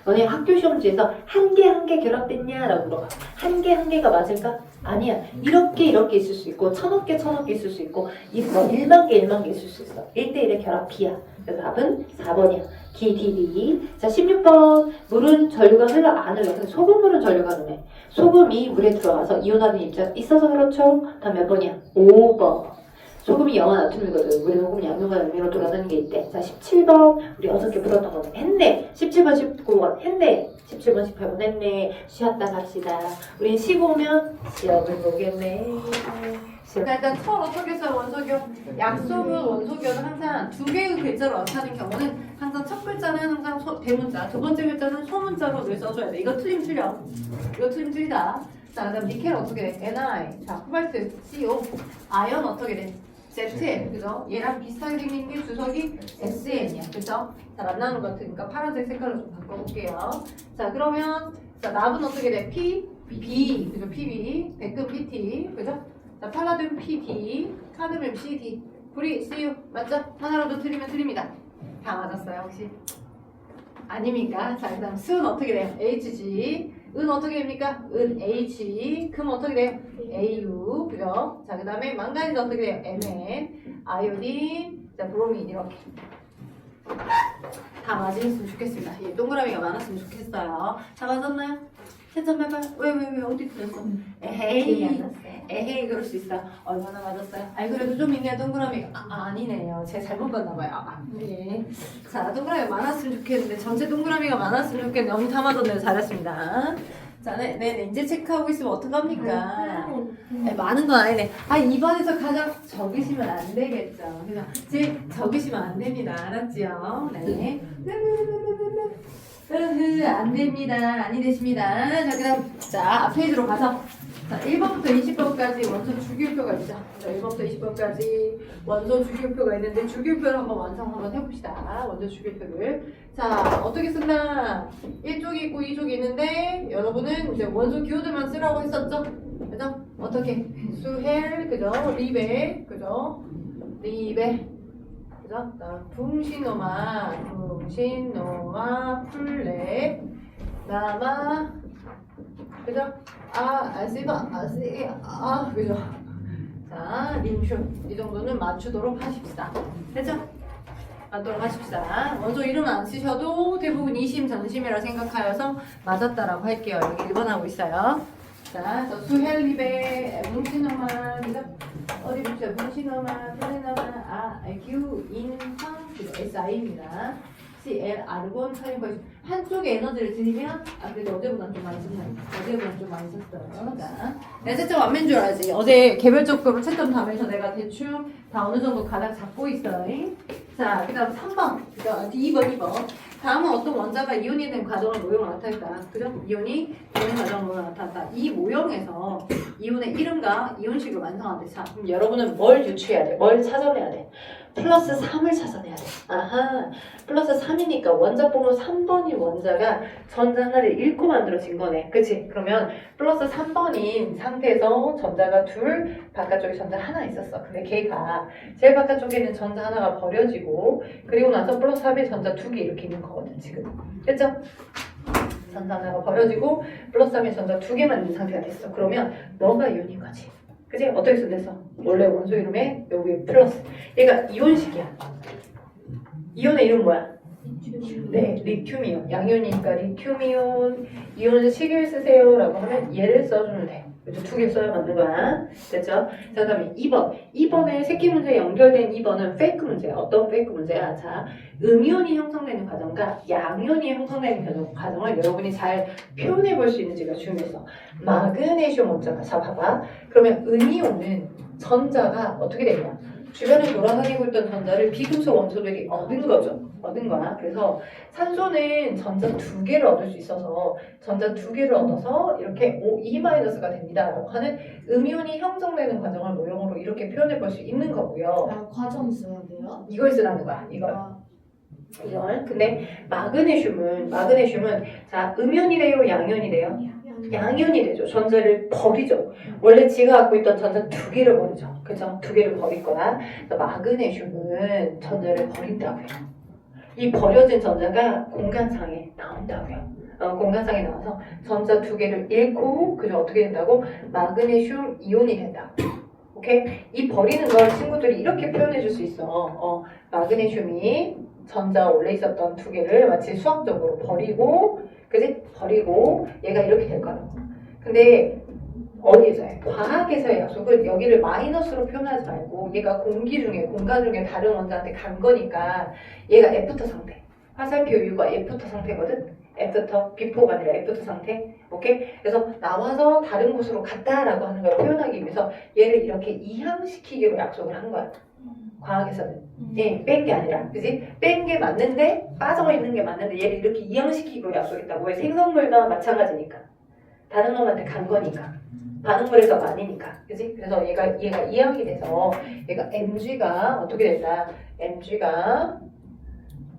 너네 학교 시험지에서 한 개 한 개 결합됐냐라고 물어봐. 한 개 한 개가 맞을까? 아니야. 이렇게 있을 수 있고 1000억 개 있을 수 있고 1만 개 있을 수 있어. 1대1의 결합 B야. 그래서 답은 4번이야. DD. 자, 16번. 물은 전류가 흘러 안 흘러. 근데 소금물은 전류가 흐르네. 소금이 물에 들어가서 이온화된 입자가 있어서 그렇죠. 다음 몇 번이야? 5번. 소금이 영원 아툼이거든. 우리 소금 양념과 양미로 돌아다니는 게 있대. 자, 17번 우리 어저께 풀었던 거는 했네. 17번 19번 했네. 17번 18번 했네. 쉬었다 갑시다. 우린 쉬고 오면 시험을 보겠네. 자, 일단 철 어떻게 써요? 원소기호. 약속은 원소기호는 항상 두 개의 글자로 나타나는 경우는 항상 첫 글자는 항상 대문자, 두 번째 글자는 소문자로 늘 써줘야 돼. 이거 틀림 틀려. 이거 틀림 틀리다. 자, 그다음 니켈 어떻게 돼? Ni. 자, 코발트 CO. 아연 어떻게 돼? ZN. 그죠? 얘랑 비슷하게 생긴 게 주석이 SN이야. 그죠? 잘 안 나오는 것 같으니까 파란색 색깔로 좀 바꿔볼게요. 자, 그러면 자, 납은 어떻게 돼? P, B. 그죠? PB. 백금 PT. 그죠? 자, 팔라듐 PD. 카드뮴 CD. 불이 CU. 맞죠? 하나라도 틀리면 틀립니다. 다 맞았어요, 혹시? 아닙니까? 자, 그 다음 수는 어떻게 돼요? HG. 은 어떻게 됩니까? 은 H. 금 어떻게 돼요? AU. 그죠? 자, 그 다음에 망가니즈 어떻게 돼요? MN. 아이오딘. 자, 브로민. 이렇게. 다 맞으셨으면 좋겠습니다. 예, 동그라미가 많았으면 좋겠어요. 다 맞았나요? 채점 해봐요. 왜, 어디 틀렸어? 에헤이. 에헤이, 그럴 수 있어. 얼마나 맞았어요? 아니, 그래도 좀 있네요, 동그라미가. 아니네요. 제가 잘못 봤나봐요. 네. 자, 동그라미가 많았으면 좋겠는데, 전체 동그라미가 많았으면 좋겠는데, 너무 다 맞았네요. 잘했습니다. 자, 네. 이제 체크하고 있으면 어떡합니까? 네, 많은 건 아니네. 이번에서 가장 적으시면 안 되겠죠. 그죠? 제일 적으시면 안 됩니다. 알았지요? 네. 안 됩니다. 아니 되십니다. 자, 그 다음, 자, 페이지로 가서. 자, 1번부터 20번까지 원소 주기율표가 있죠. 자, 1번부터 20번까지 원소 주기율표가 있는데, 주기율표를 한번 해봅시다. 원소 주기율표를. 자, 어떻게 쓴다? 1쪽이 있고 2쪽이 있는데, 여러분은 이제 원소 기호들만 쓰라고 했었죠? 그죠? 어떻게? 수헬, 그죠? 리베, 그죠? 리베. 그죠? 붕신노마, 플레, 나마, 그죠? 그죠? 자, 림슈. 이 정도는 맞추도록 하십시다. 됐죠? 맞도록 하십시다. 원소 이름 안 쓰셔도 대부분 이심전심이라 생각하여서 맞았다라고 할게요. 여기 1번 하고 있어요. 자, 수헬리베, 뭉치노마, 그죠? 어디 봅시다. 뭉치노마, 플레나마, 규, 인황, SI입니다. CL, 아르곤, 살인벌. 한쪽에 에너지를 드리면, 그래도 어제보다 좀 많이 썼나요? 어제보다 좀 많이 썼어요. 자, 내가 채점 안 맨 줄 알지? 어제 개별적으로 채점 답에서 내가 대충 다 어느 정도 가닥 잡고 있어요. 자, 그 다음 3번. 2번. 다음은 어떤 원자가 이온이 된 과정을 모형으로 나타냈다. 그죠? 이온이 되는 과정으로 나타났다. 이 모형에서 이온의 이름과 이온식을 완성한대. 자, 그럼 여러분은 뭘 유추해야 돼? 뭘 찾아내야 돼? 플러스 3을 찾아내야 돼. 아하, 플러스 3이니까 원자 번호 3번인 원자가 전자 하나를 잃고 만들어진 거네. 그치? 그러면 플러스 3번인 상태에서 전자가 둘, 바깥쪽에 전자 하나 있었어. 근데 걔가 제일 바깥쪽에는 전자 하나가 버려지고, 그리고 나서 플러스 3에 전자 2개 이렇게 있는 거거든, 지금. 그쵸? 전자 하나가 버려지고, 플러스 3에 전자 2개만 있는 상태가 됐어. 그러면 너가 이온인 거지. 그치? 어떻게 쓴댔어? 원래 원소 이름에 여기 플러스. 얘가 이온식이야. 이온의 이름 뭐야? 네, 리튬이온. 양이온이니까 리튬이온. 이온 식을 쓰세요 라고 하면 얘를 써주면 돼. 그래서 2개 써야 맞는 거야. 됐죠? 자, 그 다음에 2번. 2번에 새끼 문제에 연결된 2번은 페이크 문제야. 어떤 페이크 문제야? 자, 음이온이 형성되는 과정과 양이온이 형성되는 과정을 여러분이 잘 표현해 볼 수 있는지가 중요해서. 마그네슘 원자가, 자, 봐봐. 그러면 음이온은 전자가 어떻게 되냐? 주변에 돌아다니고 있던 전자를 비금속 원소들이 얻은 거죠. 얻은 거야. 그래서 산소는 전자 2개를 얻을 수 있어서 전자 2개를 얻어서 이렇게 O2-가 됩니다. 라고 하는 음이온이 형성되는 과정을 모형으로 이렇게 표현해 볼 수 있는 거고요. 과정 써야 돼요? 이걸 쓰라는 거야. 이걸. 근데 마그네슘은 자, 음이온이래요? 양이온이래요? 양이온이 되죠. 전자를 버리죠. 원래 지가 갖고 있던 전자 2개를 버리죠. 그죠? 2개를 버릴 거야. 마그네슘은 전자를 버린다고요. 이 버려진 전자가 공간상에 나온다고요. 공간상에 나와서 전자 2개를 잃고, 그죠? 어떻게 된다고? 마그네슘 이온이 된다고. 오케이? 이 버리는 걸 친구들이 이렇게 표현해 줄 수 있어. 마그네슘이 전자 원래 있었던 2개를 마치 수학적으로 버리고, 그지? 버리고 얘가 이렇게 될 거라고. 근데 어디에서요? 과학에서의 약속은 여기를 마이너스로 표현하지 말고 얘가 공기 중에 공간 중에 다른 원자한테 간 거니까 얘가 애프터 상태. 화살표 U가 애프터 상태거든. 애프터, 비포가 아니라 애프터 상태. 오케이? 그래서 나와서 다른 곳으로 갔다라고 하는 걸 표현하기 위해서 얘를 이렇게 이항시키기로 약속을 한 거야. 과학에서는. 예, 뺀 게 아니라, 그지? 뺀 게 맞는데, 빠져 있는 게 맞는데, 얘를 이렇게 이항시키기로 약속했다고. 왜? 생성물과 마찬가지니까. 다른 놈한테 간 거니까. 반응물에서가 아니니까. 그지? 그래서 얘가 이항이 돼서, 얘가 MG가 어떻게 됐다? MG가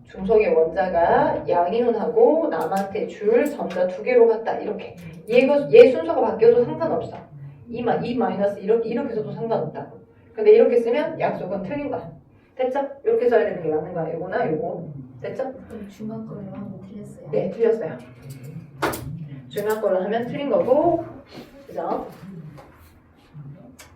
중성의 원자가 양이온하고 남한테 줄 전자 2개로 갔다. 이렇게. 얘 순서가 바뀌어도 상관없어. 이 마이너스 이렇게 해서도 상관없다고. 근데 이렇게 쓰면 약속은 틀린 거야. 됐죠? 이렇게 써야 되는 게 맞는 거야. 요거나 요거. 됐죠? 그럼 중간 걸로 하면 틀렸어요. 네, 틀렸어요. 중간 걸로 하면 틀린 거고, 그죠?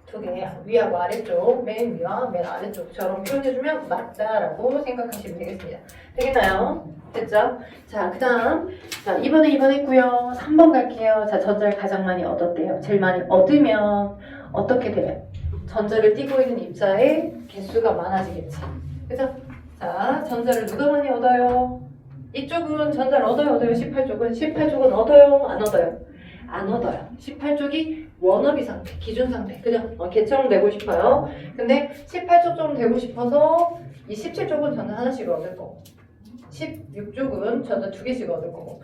두 개, 위하고 아래쪽, 맨 위와 맨 아래쪽처럼 표현해주면 맞다라고 생각하시면 되겠습니다. 되겠나요? 됐죠? 자, 그 다음. 자, 2번에 2번 했고요. 3번 갈게요. 자, 전자를 가장 많이 얻었대요. 제일 많이 얻으면 어떻게 돼요? 전자를 띄고 있는 입자의 개수가 많아지겠지. 그죠? 자, 전자를 누가 많이 얻어요? 이쪽은 전자를 얻어요? 18쪽은? 18쪽은 얻어요? 안 얻어요? 안 얻어요. 18쪽이 원업이 상태, 기준 상태. 그죠? 개처럼 되고 싶어요. 근데 18쪽처럼 되고 싶어서 이 17쪽은 전자 하나씩 얻을 거고 16쪽은 전자 2개씩 얻을 거고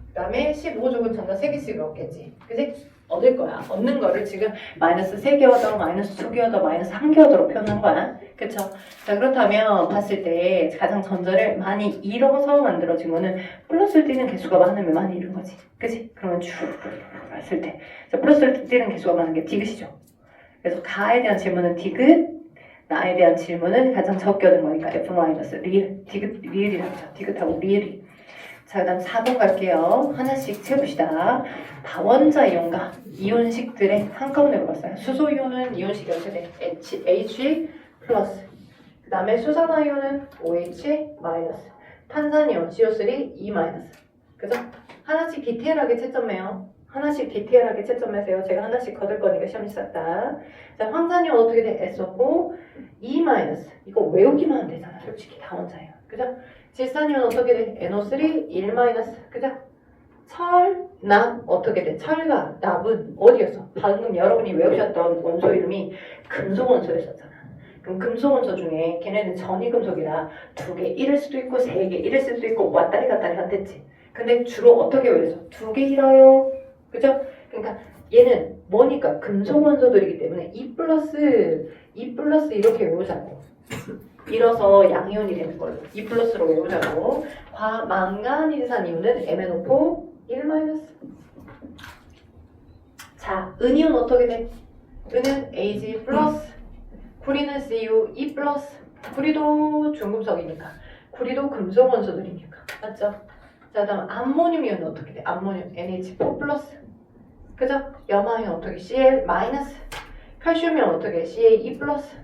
그 다음에 15쪽은 전자 3개씩 얻겠지. 그지? 얻을 거야. 얻는 거를 지금 마이너스 3개 얻어, 마이너스 2개 얻어, 마이너스 1개 얻어로 표현한 거야. 그쵸? 자, 그렇다면 봤을 때 가장 전자를 많이 잃어서 만들어진 거는 플러스를 띄는 개수가 많으면 많이 잃은 거지. 그치? 그러면 쭉 봤을 때. 자, 플러스를 띄는 개수가 많은 게 디귿이죠. 그래서 가에 대한 질문은 디귿, 나에 대한 질문은 가장 적게 얻은 거니까 F 마이너스 리을, 디귿, 리을이라고 하죠. 디귿하고 리을이. 자, 그 다음 4번 갈게요. 하나씩 채웁시다. 다원자 이온과 이온식들의 한꺼번에 물었어요. 수소 이온은 이온식이 어떻게 돼? H 플러스. 그 다음에 수산화 이온은 OH 마이너스. 탄산 이온 CO3 E 마이너스. 그죠? 하나씩 디테일하게 채점해요. 하나씩 디테일하게 채점하세요. 제가 하나씩 거둘 거니까 시험 시작다. 자, 황산 이온 어떻게 돼? SO4 E 마이너스. 이거 외우기만 하면 되잖아. 솔직히 다원자예요. 그죠? 질산이온 어떻게 돼? NO3 1 마이너스. 그죠? 철, 납 어떻게 돼? 철과 납은 어디였어? 방금 여러분이 외우셨던 원소 이름이 금속 원소였었잖아. 그럼 금속 원소 중에 걔네는 전이금속이라 2개 1일 수도 있고 3개 1일 수도 있고 왔다리 갔다리 한댔지. 근데 주로 어떻게 외워서 2개 잃어요. 그죠? 그러니까 얘는 뭐니까 금속 원소들이기 때문에 E 플러스 이렇게 외우자고. 이뤄서 양이온이 되는 걸로 E 플러스로 외우자고. 망가니즈산 이온은 MnO4 1 마이너스. 자, 은이온 어떻게 돼? 은은 Ag 플러스. 구리는 Cu E 플러스. 구리도 중금속이니까. 구리도 금속 원소들이니까. 맞죠? 자, 다음 암모늄 이온은 어떻게 돼? 암모늄 NH4 플러스. 그죠? 염화이온 어떻게? Cl 마이너스. 칼슘 이온 어떻게? Ca2 플러스.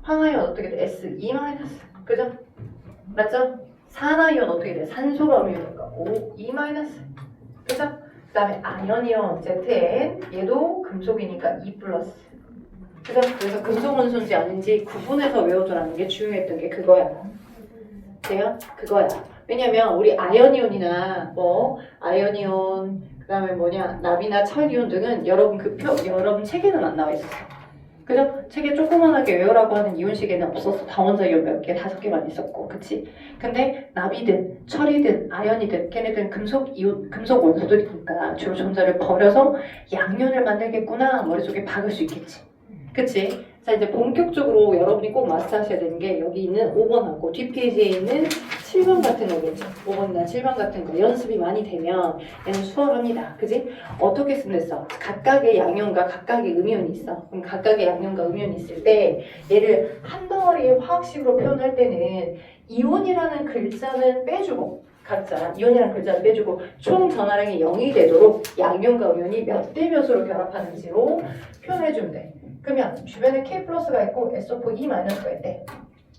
황화이온 어떻게 돼? Se 마이너스. 그죠? 맞죠? 산화이온 어떻게 돼? 산소염이오니까 O2 마이너스. 그죠? 그 다음에 아연이온 Zn 얘도 금속이니까 E 플러스. 그죠? 그래서 금속 원소인지 아닌지 구분해서 외워줘라는 게 중요했던 게 그거야. 돼요? 그거야. 왜냐면 우리 아연이온이나 아연이온 그 다음에 납이나 철이온 등은 여러분 책에는 안 나와 있었어. 그죠? 책에 조그만하게 외우라고 하는 이온식에는 없었어. 다원자 이온 몇 개, 5개만 있었고, 그치? 근데 납이든 철이든 아연이든 걔네들은 금속 원소들이니까 주로 전자를 버려서 양이온을 만들겠구나 머릿속에 박을 수 있겠지. 그치? 자, 이제 본격적으로 여러분이 꼭 마스터하셔야 되는 게 여기 있는 5번하고 뒷페이지에 있는 7번 같은 거겠죠. 5번이나 7번 같은 거 연습이 많이 되면 얘는 수월합니다. 그지? 어떻게 쓰면서 각각의 양이온과 각각의 음이온이 있어. 그럼 각각의 양이온과 음이온이 있을 때 얘를 한 덩어리의 화학식으로 표현할 때는 이온이라는 글자는 빼주고 각자 이온이라는 글자를 빼주고 총 전화량이 0이 되도록 양이온과 음이온이 몇 대 몇으로 결합하는지로 표현해주면 돼. 그러면 주변에 K 플러스가 있고 SO4 E 마이너스가 있대.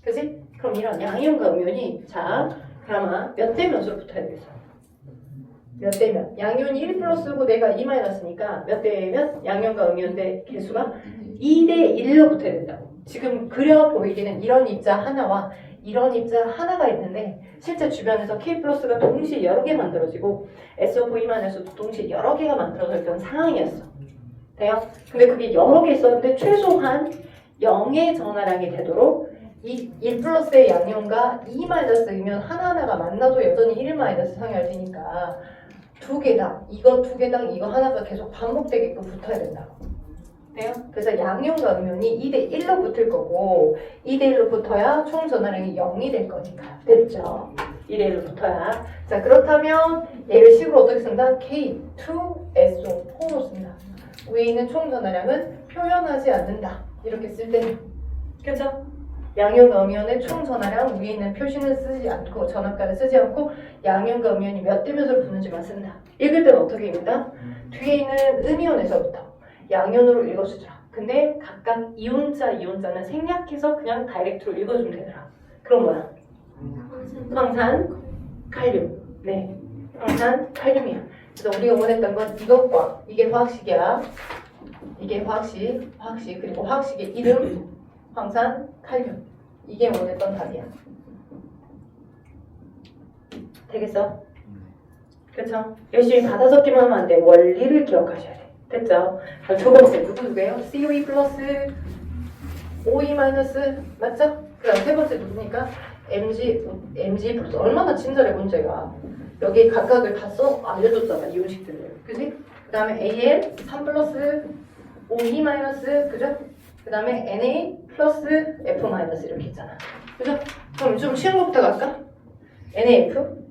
그지? 그럼 이런 양이온과 음이온이 자 그러면 몇 대 몇으로 붙어야 되겠어? 몇 대면? 양이온이 1 플러스고 내가 2 마이너스니까 몇 대면? 양이온과 음이온의 개수가 2대 1로 붙어야 된다고. 지금 그려 보이기는 이런 입자 하나와 이런 입자 하나가 있는데 실제 주변에서 K 플러스가 동시에 여러 개 만들어지고 SO4-에서도 동시에 여러 개가 만들어졌던 상황이었어. 돼요? 근데 그게 여러 개 있었는데 최소한 0의 전화량이 되도록 이 1 플러스의 양이온과 2 마이너스 이면 하나하나가 만나도 여전히 1 마이너스 상이할 테니까 두 개당 이거 두 개당 이거 하나가 계속 반복되게끔 붙어야 된다고. 돼요? 그래서 양이온과 음이온이 2대 1로 붙을 거고 2대 1로 붙어야 총 전화량이 0이 될 거니까. 됐죠? 2대 1로 붙어야. 자, 그렇다면 얘를 식으로 어떻게 쓴다? K2SO4로 쓴다. 위에 있는 총 전화량은 표현하지 않는다. 이렇게 쓸 때는. 그렇죠? 양이온과 음이온의 총 전화량 위에 있는 표시는 쓰지 않고 전압가를 쓰지 않고 양이온과 음이온이 몇 대 몇으로 붙는지만 쓴다. 읽을 때는 어떻게 읽는다? 뒤에 있는 음이온에서부터 양이온으로 읽어주더라. 근데 각각 이온자는 생략해서 그냥 다이렉트로 읽어주면 되더라. 그럼 뭐야? 황산, 칼륨. 네, 황산, 칼륨이야. 그래서 우리가 원했던 건 이것과 이게 화학식이야. 이게 화학식, 그리고 화학식의 이름, 황산, 칼륨. 이게 원했던 답이야. 되겠어? 그렇죠? 열심히 받아 적기만 하면 안 돼. 원리를 기억하셔야 돼. 됐죠? 자, 두 번째 누구예요? COE 플러스 OE 마이너스 맞죠? 그 다음 세 번째 누구니까? MG 플러스. 얼마나 친절해 문제가. 여기 각각을 다 써 알려줬잖아 이온식들을. 그지? 그 다음에 AL 3 플러스 OE 마이너스 그죠? 그 다음에 NA 플러스 F 마이너스 이렇게 있잖아. 그죠? 그럼 좀 쉬운 것부터 갈까? NAF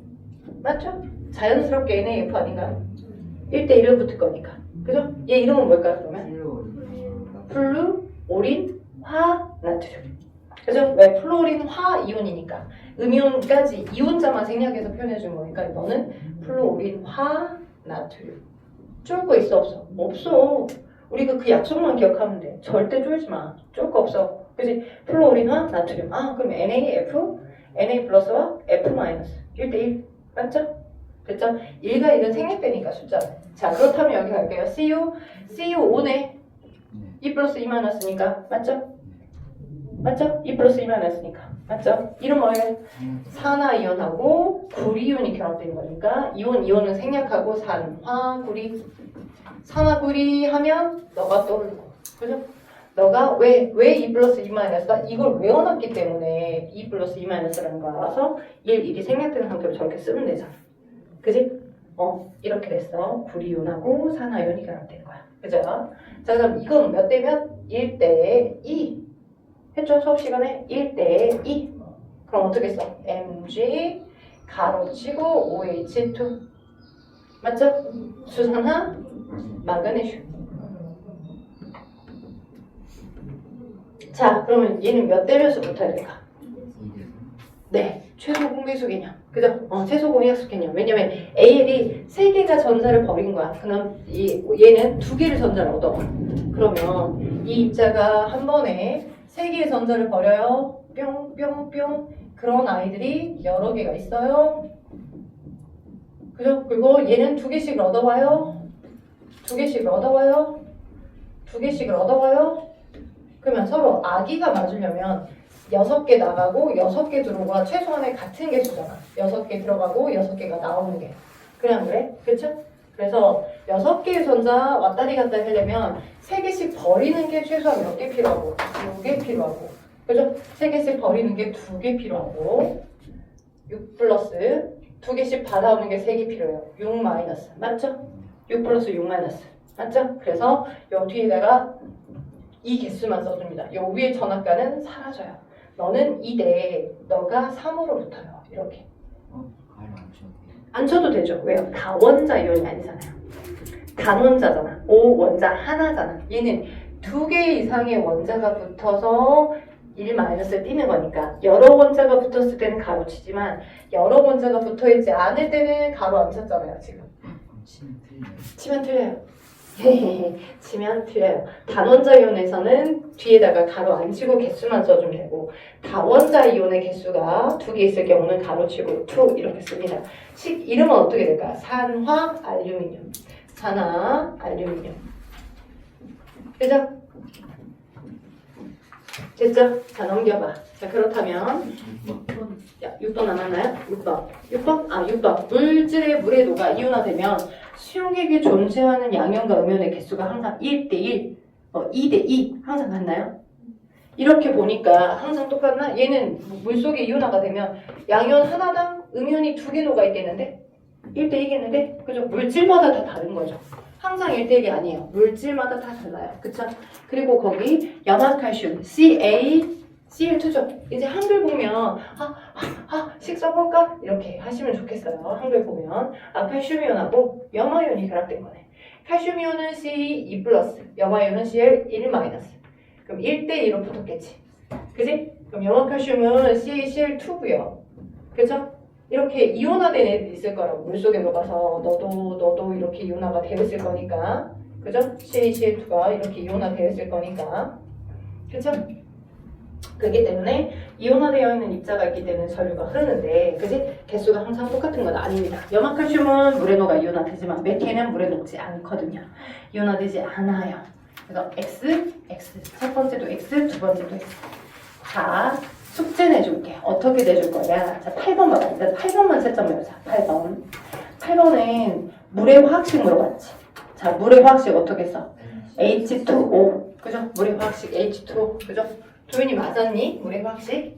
맞죠? 자연스럽게 NAF 아닌가요? 1대 1로 붙을 거니까. 그죠? 얘 이름은 뭘까요 그러면? 플루오린 화 나트륨. 그죠? 왜? 플루오린 화 이온이니까 음이온까지 이온자만 생략해서 표현해 준 거니까 너는 플루오린 화 나트륨. 쫄 거 있어 없어? 없어. 우리가 그 약속만 기억하면 돼. 절대 쫄지 마. 쫄 거 없어. 그지? 플루오린화 나트륨. 아 그럼 NaF, Na 플러스와 F 마이너스 1대 1 맞죠? 됐죠? 1과 1은 생략되니까 숫자는. 자 그렇다면 여기 갈게요. CU5네. 2 플러스 2 마이너스니까 맞죠? 맞죠? 2 플러스 2 마이너스니까 맞죠? 이름 뭐예요? 산화이온하고 구리이온이 결합된 거니까 이온은 생략하고 산화구리. 산화구리 하면 너가 떠오르고 그죠? 너가 왜 2 플러스 2 마이너스다? 이걸 외워놨기 때문에 2 플러스 2 마이너스라는 거 알아서 1이 생략되는 상태로 저렇게 쓰면 되잖아. 그지? 이렇게 됐어. 구리이온하고 산화이온이 결합된 거야. 그죠? 자 그럼 이건 몇 대 몇? 1대 2 했죠? 수업 시간에 1대 2 그럼 어떻게 써? Mg 가로치고 OH2 맞죠? 수산화 마그네슘. 자 그러면 얘는 몇 대 몇으로 붙어야 될까? 네, 최소 공배수 개념. 그죠? 최소 공약수 개념. 왜냐면 AL이 3개가 전자를 버린 거야. 그럼 얘는 2개를 전자를 얻어. 그러면 이 입자가 한 번에 3개의 전자를 버려요. 뿅뿅뿅. 그런 아이들이 여러 개가 있어요. 그죠? 그리고 얘는 2개씩을 얻어와요. 2개씩을 얻어와요. 2개씩을 얻어와요. 그러면 서로 아기가 맞으려면 6개 나가고 6개 들어오고 최소한의 같은 개수잖아. 6개 들어가고 6개가 나오는 게. 그냥 그래? 그쵸? 그래서 6개의 전자 왔다리 갔다리 하려면 3개씩 버리는 게 최소한 몇 개 필요하고 2개 필요하고 그죠? 3개씩 버리는 게 2개 필요하고 6 플러스 2개씩 받아오는 게 3개 필요해요. 6 마이너스 맞죠? 6 플러스 6 마이너스 맞죠? 그래서 요 뒤에다가 이 개수만 써줍니다. 요 위에 전압가는 사라져요. 너는 2대 너가 3으로 붙어요. 이렇게. 안 쳐도 되죠. 왜요? 다원자 이온이 아니잖아요. 단원자잖아. O원자 하나잖아. 얘는 2개 이상의 원자가 붙어서 1-를 띄는 거니까 여러 원자가 붙었을 때는 가로치지만 여러 원자가 붙어있지 않을 때는 가로 안 쳤잖아요. 지금. 치면 틀려요. 치면 틀려요. 단원자 이온에서는 뒤에다가 가로 안 치고 개수만 써주면 되고 다원자 이온의 개수가 2개 있을 경우는 가로 치고 2 이렇게 씁니다. 이름은 어떻게 될까요? 산화 알루미늄. 산화 알루미늄. 그죠? 됐죠? 자 넘겨봐. 자 그렇다면 야, 6번 남았나요? 6번. 6번? 아, 6번. 물질의 물에 녹아 이온화되면 수용액에 존재하는 양이온과 음이온의 개수가 항상 1대1, 2대2 항상 같나요? 이렇게 보니까 항상 똑같나? 얘는 물속에 이온화가 되면 양이온 하나당 음이온이 2개 녹아 있겠는데? 1대2겠는데? 그죠? 물질마다 다 다른 거죠. 항상 1대1이 아니에요. 물질마다 다 달라요. 그쵸? 그리고 거기 염화칼슘, CaCl2죠. 이제 한글 보면 식 써볼까? 이렇게 하시면 좋겠어요. 한글 보면 칼슘이온하고 염화이온이 결합된 거네. 칼슘이온은 Ce2+, 염화이온은 Cl1-. 그럼 1대2로 붙었겠지. 그지? 그럼 염화칼슘은 CaCl2고요. 그죠? 이렇게 이온화된 애들이 있을 거라고. 물속에 녹아서 너도 이렇게 이온화가 되어 있을 거니까. 그죠? CaCl2가 이렇게 이온화되어 있을 거니까. 그죠? 그렇기 때문에 이온화되어 있는 입자가 있기 때문에 전류가 흐르는데, 그지? 개수가 항상 똑같은 건 아닙니다. 염화칼슘은 물에 녹아 이온화되지만 메티는 물에 녹지 않거든요. 이온화되지 않아요. 그래서 X. 첫 번째도 X, 두 번째도 X. 자, 숙제 내줄게. 어떻게 내줄 거냐? 자, 8번 봐봐. 일단 8번만 채점 해보자. 8번. 8번은 물의 화학식 물어봤지. 자, 물의 화학식 어떻게 써? H2O. 그죠? 물의 화학식 H2O. 그죠? 도윤이 맞았니? 물의 화학식?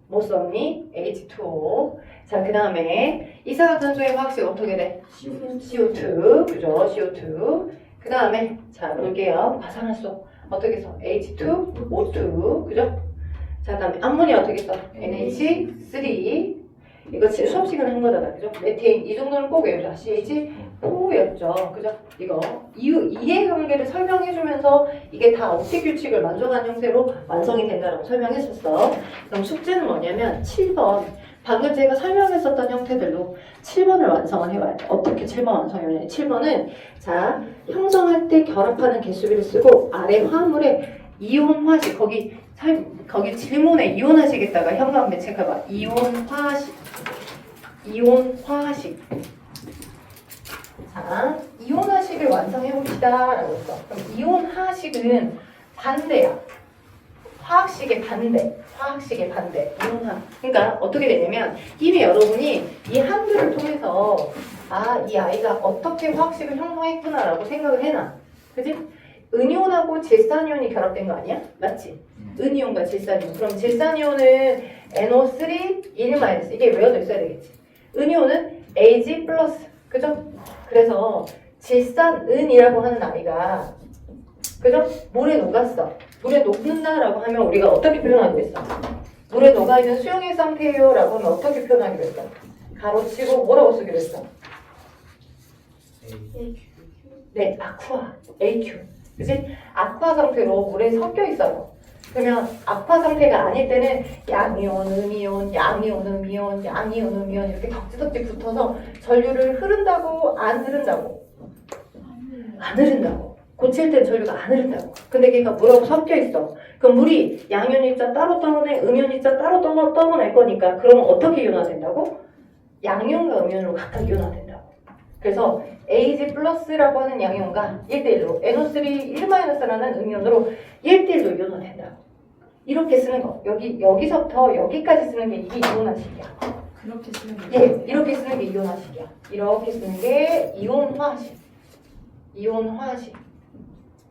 못 썼니? H2O. 자, 그 다음에 이산화탄소의 화학식 어떻게 돼? CO2. 그죠? CO2. 그 다음에 자, 볼게요. 과산화수 어떻게 써? H2O2. 그죠? 자, 그 다음에 암모니아 어떻게 써? NH3. 이거 지금 수업 시간에 한 거잖아. 그죠? 메테인 이 정도는 꼭 외우자. CH4였죠. 그죠? 이거 이해관계를 설명해주면서 이게 다 억지 규칙을 만족한 형태로 완성이 된다라고 설명했었어. 그럼 숙제는 뭐냐면 7번. 방금 제가 설명했었던 형태들로 7번을 완성을 해봐야 돼. 어떻게 7번 완성해야 돼? 7번은 자, 형성할 때 결합하는 개수비를 쓰고 아래 화합물에 이온 화식 거기 질문에 이온 화식에다가 형광 체크해봐. 이온 화식. 자, 이온 화식을 완성해 봅시다 라고 했어. 그럼 이온 화식은 반대야. 화학식의 반대. 이온화. 그러니까 어떻게 되냐면 이미 여러분이 이 한글을 통해서 이 아이가 어떻게 화학식을 형성했구나라고 생각을 해놔. 그지? 은이온하고 질산이온이 결합된 거 아니야? 맞지? 은이온과 질산이온. 그럼 질산이온은 NO3 1- 이게 외워져 있어야 되겠지. 은이온은 Ag+. 그죠? 그래서 질산은이라고 하는 아이가 그죠? 물에 녹았어. 물에 녹는다라고 하면 우리가 어떻게 표현하기로 했어? 물에 녹아있는 수용액 상태예요 라고 하면 어떻게 표현하기로 했어? 가로치고 뭐라고 쓰기로 했어? 네, 아쿠아, AQ. 그치? 아쿠아 상태로 물에 섞여 있어요. 그러면 아쿠아 상태가 아닐 때는 양이온, 음이온, 양이온, 음이온, 양이온, 음이온 이렇게 덕지덕지 붙어서 전류를 흐른다고, 안 흐른다고? 안 흐른다고. 고칠 땐 전류가 안 흐른다고. 근데 걔가 물하고 섞여 있어. 그럼 물이 양이온 입자 따로 떠내, 음이온 입자 따로 떠낼 거니까 그러면 어떻게 이온화된다고? 양이온과 음이온으로 각각 이온화된다고. 그래서 Ag+라고 하는 양이온과 1대1로 NO3 1-라는 음이온으로 1대1로 이온화된다고. 이렇게 쓰는 거. 여기서부터 여기까지 쓰는 게 이게 이온화식이야. 그렇게 쓰는 게 예, 이렇게 쓰는 게 이온화식이야. 이렇게 쓰는 게 이온화식.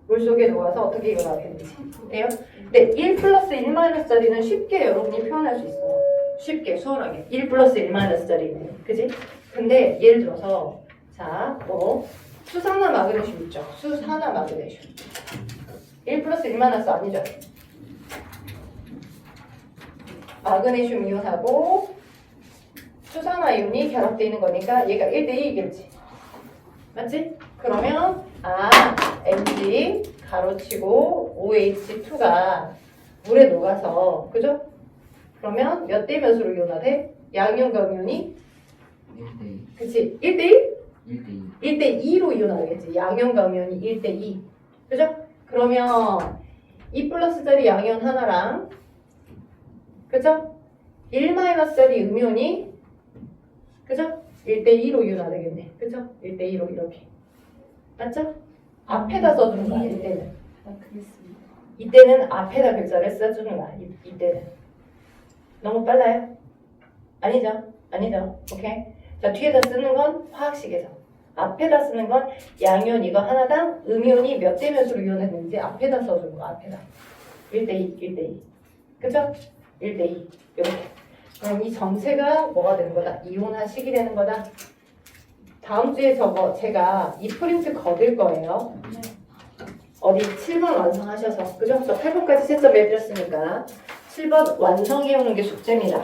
물속에 녹아서 어떻게 이온화되는지. 돼요? 네, 1+1-짜리는 쉽게 여러분이 표현할 수 있어요. 쉽게, 수월하게. 1+1-짜리는. 그지? 근데 예를 들어서 자, 수산화 마그네슘 있죠? 수산화 마그네슘. 1+1- 아니죠? 마그네슘 이온하고 수산화 이온이 결합되어 있는 거니까 얘가 1대2겠지. 맞지? 그러면 Mg 가로치고 OH2가 물에 녹아서 그죠? 그러면 몇 대 몇으로 이온화돼? 양이온과 음이온이? 1대2. 그치? 1대1? 1대2. 1대2로 이온하겠지. 양이온과 음이온이 1대2. 그죠? 그러면 2 플러스짜리 양이온 하나랑 그죠? 1 마이너스짜리 음이온이 그죠? 1대2로 이온하되겠네. 그죠? 1대2로 이렇게. 맞죠? 앞에다 써주는 거야, 이때는. 그랬습니다. 이때는 앞에다 글자를 써주는 거야, 이때는. 너무 빨라요? 아니죠? 아니죠? 오케이? 자, 뒤에다 쓰는 건 화학식에서. 앞에다 쓰는 건 양이온 이거 하나당 음이온이 몇 대 몇으로 이온했는지 앞에다 써준 거, 앞에다. 1대2, 1대2. 그죠? 1대2. 이렇게. 그럼 이 전체가 뭐가 되는 거다? 이온화식이 되는 거다. 다음 주에 저거 제가 이 프린트 거둘 거예요. 어디 7번 완성하셔서. 그죠? 저 8번까지 채점 해드렸으니까 7번 완성해 오는 게 숙제입니다.